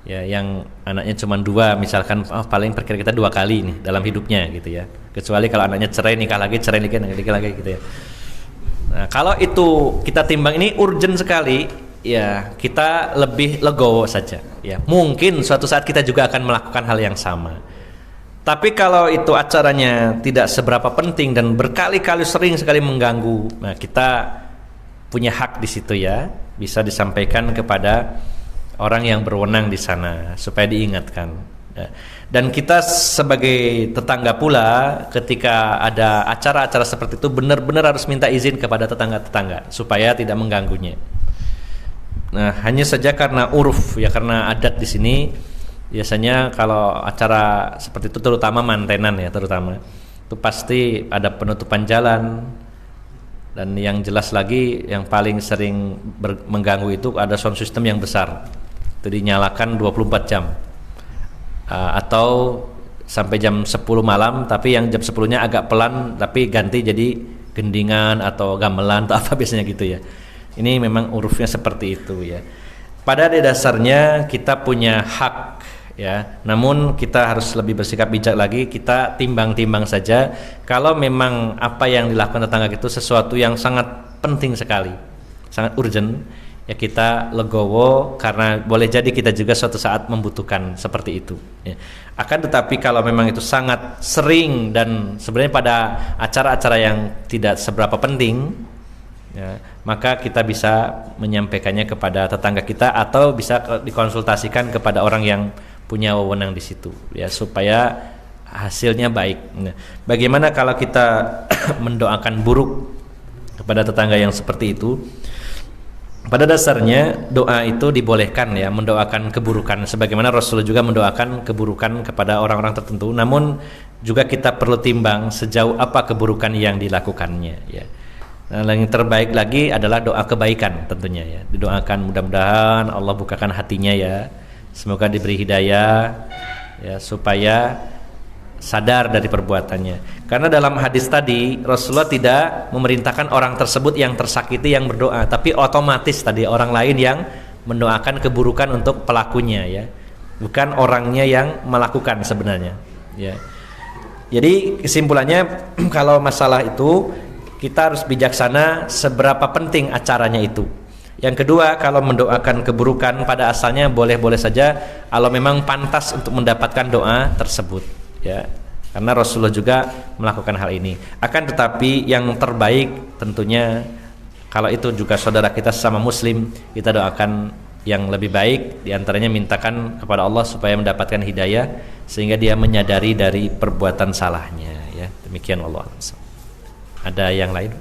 Speaker 2: ya, yang anaknya cuma 2 misalkan, paling perkira kita 2 kali nih dalam hidupnya gitu ya, kecuali kalau anaknya cerai nikah lagi nikah lagi gitu ya. Nah, kalau itu kita timbang ini urgent sekali ya, kita lebih legowo saja ya. Mungkin suatu saat kita juga akan melakukan hal yang sama. Tapi kalau itu acaranya tidak seberapa penting dan berkali-kali sering sekali mengganggu, nah kita punya hak di situ ya, bisa disampaikan kepada orang yang berwenang di sana supaya diingatkan ya. Dan kita sebagai tetangga pula ketika ada acara-acara seperti itu benar-benar harus minta izin kepada tetangga-tetangga supaya tidak mengganggunya. Nah, hanya saja karena uruf ya, karena adat di sini biasanya kalau acara seperti itu terutama mantenan ya, terutama itu pasti ada penutupan jalan, dan yang jelas lagi yang paling sering mengganggu itu ada sound system yang besar. Itu dinyalakan 24 jam. Atau sampai jam 10 malam, tapi yang jam 10-nya agak pelan tapi ganti jadi gendingan atau gamelan atau apa biasanya gitu ya. Ini memang urufnya seperti itu ya. Pada dasarnya kita punya hak ya, namun kita harus lebih bersikap bijak lagi. Kita timbang-timbang saja. Kalau memang apa yang dilakukan tetangga itu sesuatu yang sangat penting sekali, sangat urgent ya, kita legowo karena boleh jadi kita juga suatu saat membutuhkan seperti itu ya. Akan tetapi kalau memang itu sangat sering dan sebenarnya pada acara-acara yang tidak seberapa penting ya, maka kita bisa menyampaikannya kepada tetangga kita atau bisa dikonsultasikan kepada orang yang punya wewenang di situ ya, supaya hasilnya baik. Nah, bagaimana kalau kita mendoakan buruk kepada tetangga yang seperti itu? Pada dasarnya doa itu dibolehkan ya, mendoakan keburukan sebagaimana Rasulullah juga mendoakan keburukan kepada orang-orang tertentu, namun juga kita perlu timbang sejauh apa keburukan yang dilakukannya ya. Nah, yang terbaik lagi adalah doa kebaikan tentunya ya. Didoakan mudah-mudahan Allah bukakan hatinya ya. Semoga diberi hidayah ya, supaya sadar dari perbuatannya. Karena dalam hadis tadi Rasulullah tidak memerintahkan orang tersebut yang tersakiti yang berdoa, tapi otomatis tadi orang lain yang mendoakan keburukan untuk pelakunya ya. Bukan orangnya yang melakukan sebenarnya ya. Jadi kesimpulannya kalau masalah itu kita harus bijaksana seberapa penting acaranya itu. Yang kedua, kalau mendoakan keburukan pada asalnya boleh-boleh saja kalau memang pantas untuk mendapatkan doa tersebut, ya. Karena Rasulullah juga melakukan hal ini. Akan tetapi yang terbaik tentunya kalau itu juga saudara kita sesama muslim, kita doakan yang lebih baik, diantaranya mintakan kepada Allah supaya mendapatkan hidayah sehingga dia menyadari dari perbuatan salahnya, ya. Demikian Allah. Ada yang lain?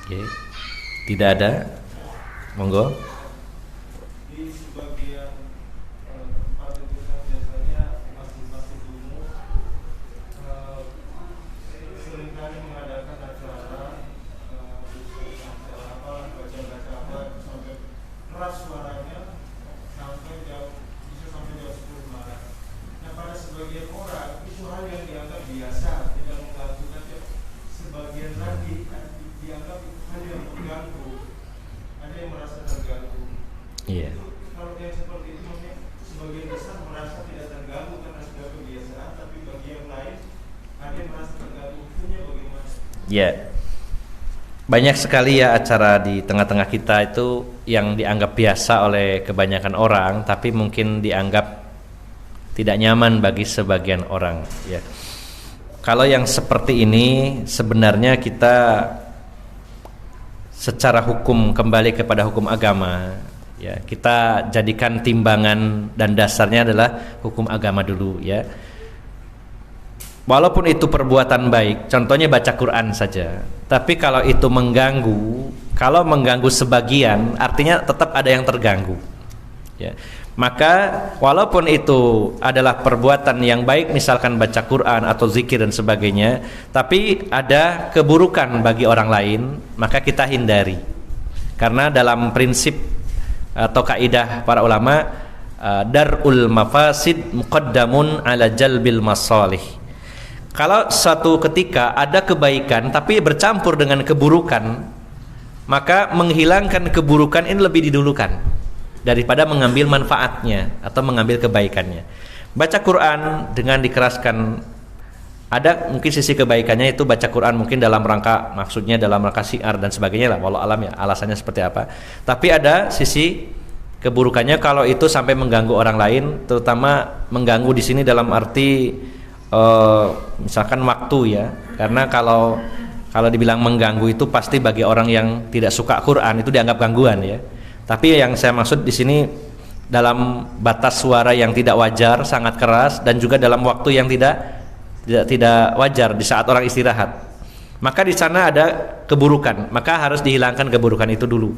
Speaker 2: Okay. Tidak ada, monggo.
Speaker 1: Di sebagian tempat itu kan biasanya masjid-masjid umum seringkali mengadakan acara baca-baca apa sampai keras suaranya sampai bisa sampai jam 10 malam. Nah, pada sebagian orang itu hal yang dianggap biasa, tidak mengganggu, tapi sebagian lagi dianggap hal yang mengganggu, ada yang merasa terganggu.
Speaker 2: Iya.
Speaker 1: Kalau yang seperti itu mungkin sebagian besar merasa tidak terganggu karena sudah kebiasaan, tapi bagi yang lain ada yang merasa terganggu. Hukumnya bagaimana?
Speaker 2: Ya. Banyak sekali ya acara di tengah-tengah kita itu yang dianggap biasa oleh kebanyakan orang, tapi mungkin dianggap tidak nyaman bagi sebagian orang, ya. Kalau yang seperti ini sebenarnya kita secara hukum kembali kepada hukum agama, ya. Kita jadikan timbangan dan dasarnya adalah hukum agama dulu, ya. Walaupun itu perbuatan baik, contohnya baca Quran saja, tapi kalau itu mengganggu, kalau mengganggu sebagian, artinya tetap ada yang terganggu, ya. Maka walaupun itu adalah perbuatan yang baik, misalkan baca Quran atau zikir dan sebagainya, tapi ada keburukan bagi orang lain, maka kita hindari. Karena dalam prinsip atau kaidah para ulama, darul mafasid muqaddamun ala jalbil masalih. Kalau suatu ketika ada kebaikan tapi bercampur dengan keburukan, maka menghilangkan keburukan ini lebih didulukan daripada mengambil manfaatnya atau mengambil kebaikannya. Baca Quran dengan dikeraskan, ada mungkin sisi kebaikannya itu baca Quran mungkin dalam rangka, maksudnya dalam rangka syiar dan sebagainya lah, walau alam ya alasannya seperti apa. Tapi ada sisi keburukannya kalau itu sampai mengganggu orang lain, terutama mengganggu di sini dalam arti misalkan waktu, ya. Karena kalau dibilang mengganggu itu pasti bagi orang yang tidak suka Quran itu dianggap gangguan, ya. Tapi yang saya maksud di sini dalam batas suara yang tidak wajar, sangat keras, dan juga dalam waktu yang tidak wajar di saat orang istirahat. Maka di sana ada keburukan, maka harus dihilangkan keburukan itu dulu.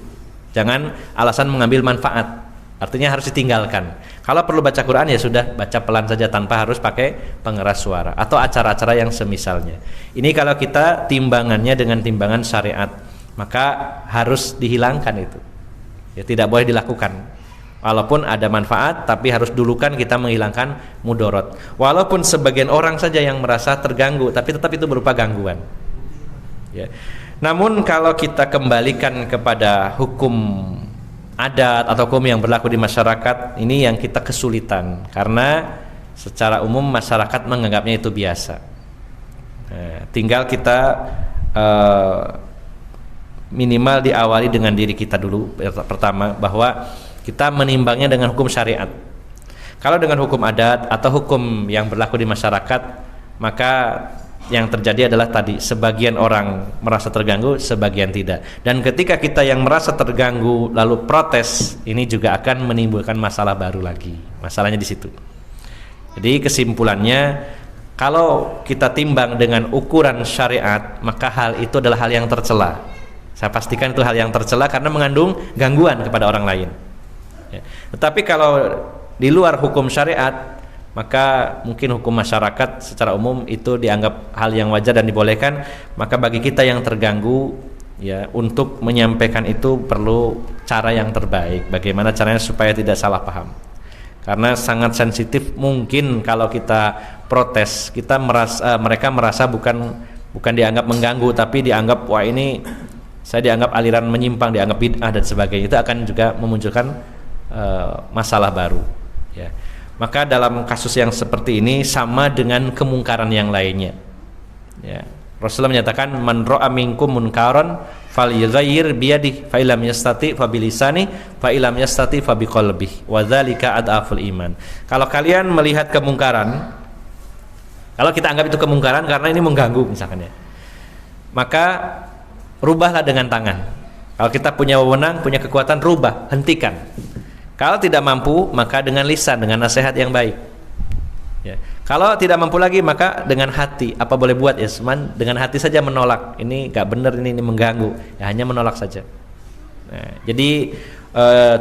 Speaker 2: Jangan alasan mengambil manfaat. Artinya harus ditinggalkan. Kalau perlu baca Quran ya sudah, baca pelan saja tanpa harus pakai pengeras suara atau acara-acara yang semisalnya. Ini kalau kita timbangannya dengan timbangan syariat, maka harus dihilangkan itu. Ya, tidak boleh dilakukan. Walaupun ada manfaat, tapi harus dulukan kita menghilangkan mudorot. Walaupun sebagian orang saja yang merasa terganggu, tapi tetap itu berupa gangguan, ya. Namun kalau kita kembalikan kepada hukum adat atau hukum yang berlaku di masyarakat, ini yang kita kesulitan karena secara umum masyarakat menganggapnya itu biasa. Tinggal kita minimal diawali dengan diri kita dulu. Pertama, bahwa kita menimbangnya dengan hukum syariat. Kalau dengan hukum adat atau hukum yang berlaku di masyarakat, maka yang terjadi adalah tadi, sebagian orang merasa terganggu, sebagian tidak. Dan ketika kita yang merasa terganggu lalu protes, ini juga akan menimbulkan masalah baru lagi. Masalahnya di situ. Jadi kesimpulannya, kalau kita timbang dengan ukuran syariat, maka hal itu adalah hal yang tercela. Saya pastikan itu hal yang tercela karena mengandung gangguan kepada orang lain, ya. Tetapi kalau di luar hukum syariat, maka mungkin hukum masyarakat secara umum itu dianggap hal yang wajar dan dibolehkan. Maka bagi kita yang terganggu, ya, untuk menyampaikan itu perlu cara yang terbaik. Bagaimana caranya supaya tidak salah paham? Karena sangat sensitif. Mungkin kalau kita protes, mereka merasa bukan dianggap mengganggu, tapi dianggap, wah ini saya dianggap aliran menyimpang, dianggap bid'ah dan sebagainya. Itu akan juga memunculkan masalah baru, ya. Maka dalam kasus yang seperti ini sama dengan kemungkaran yang lainnya, ya. Rasulullah menyatakan man ra'a minkum munkaran falyughayyir biyadihi fa illam yastati fa bilisani fa illam yastati fa biqalbihi wa dzalika adaful iman. Kalau kalian melihat kemungkaran, kalau kita anggap itu kemungkaran karena ini mengganggu misalkan ya, maka rubahlah dengan tangan. Kalau kita punya wewenang, punya kekuatan, rubah, hentikan. Kalau tidak mampu, maka dengan lisan, dengan nasihat yang baik ya. Kalau tidak mampu lagi, maka dengan hati. Apa boleh buat ya, cuman dengan hati saja menolak. Ini gak benar, ini mengganggu ya, hanya menolak saja. Nah, jadi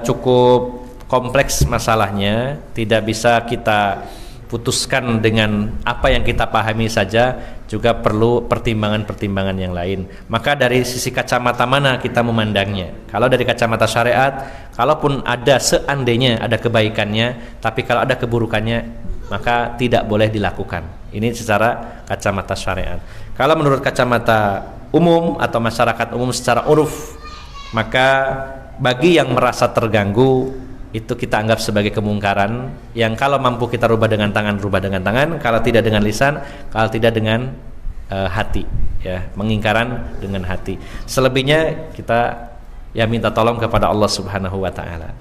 Speaker 2: cukup kompleks masalahnya, tidak bisa kita putuskan dengan apa yang kita pahami saja, juga perlu pertimbangan-pertimbangan yang lain. Maka dari sisi kacamata mana kita memandangnya? Kalau dari kacamata syariat, kalaupun ada seandainya ada kebaikannya, tapi kalau ada keburukannya, maka tidak boleh dilakukan. Ini secara kacamata syariat. Kalau menurut kacamata umum atau masyarakat umum secara uruf, maka bagi yang merasa terganggu, itu kita anggap sebagai kemungkaran yang kalau mampu kita rubah dengan tangan, rubah dengan tangan, kalau tidak dengan lisan, kalau tidak dengan hati ya, mengingkaran dengan hati. Selebihnya kita ya minta tolong kepada Allah Subhanahu wa taala.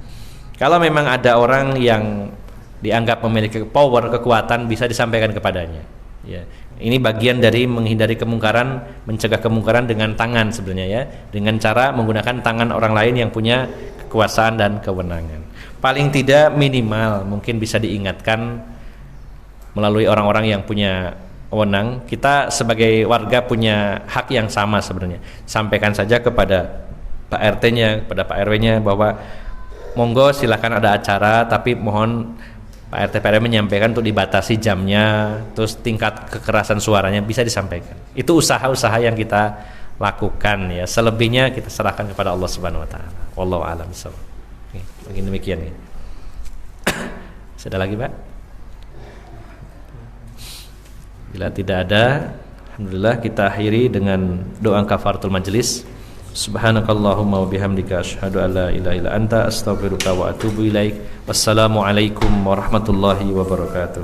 Speaker 2: Kalau memang ada orang yang dianggap memiliki power, kekuatan, bisa disampaikan kepadanya ya. Ini bagian dari menghindari kemungkaran, mencegah kemungkaran dengan tangan sebenarnya ya, dengan cara menggunakan tangan orang lain yang punya kekuasaan dan kewenangan. Paling tidak minimal mungkin bisa diingatkan melalui orang-orang yang punya wewenang. Kita sebagai warga punya hak yang sama sebenarnya. Sampaikan saja kepada Pak RT-nya, kepada Pak RW-nya bahwa monggo silakan ada acara, tapi mohon Pak RT PRW menyampaikan untuk dibatasi jamnya, terus tingkat kekerasan suaranya bisa disampaikan. Itu usaha-usaha yang kita lakukan ya. Selebihnya kita serahkan kepada Allah Subhanahu wa taala. Wallahu a'lam bishawab. Mungkin demikian ya. Ada lagi, Pak? Bila tidak ada, alhamdulillah kita akhiri dengan doa kafaratul majelis. Subhanakallahumma wa bihamdika asyhadu an la ilaha illa anta astaghfiruka wa atubu ilaik. Wassalamualaikum warahmatullahi wabarakatuh.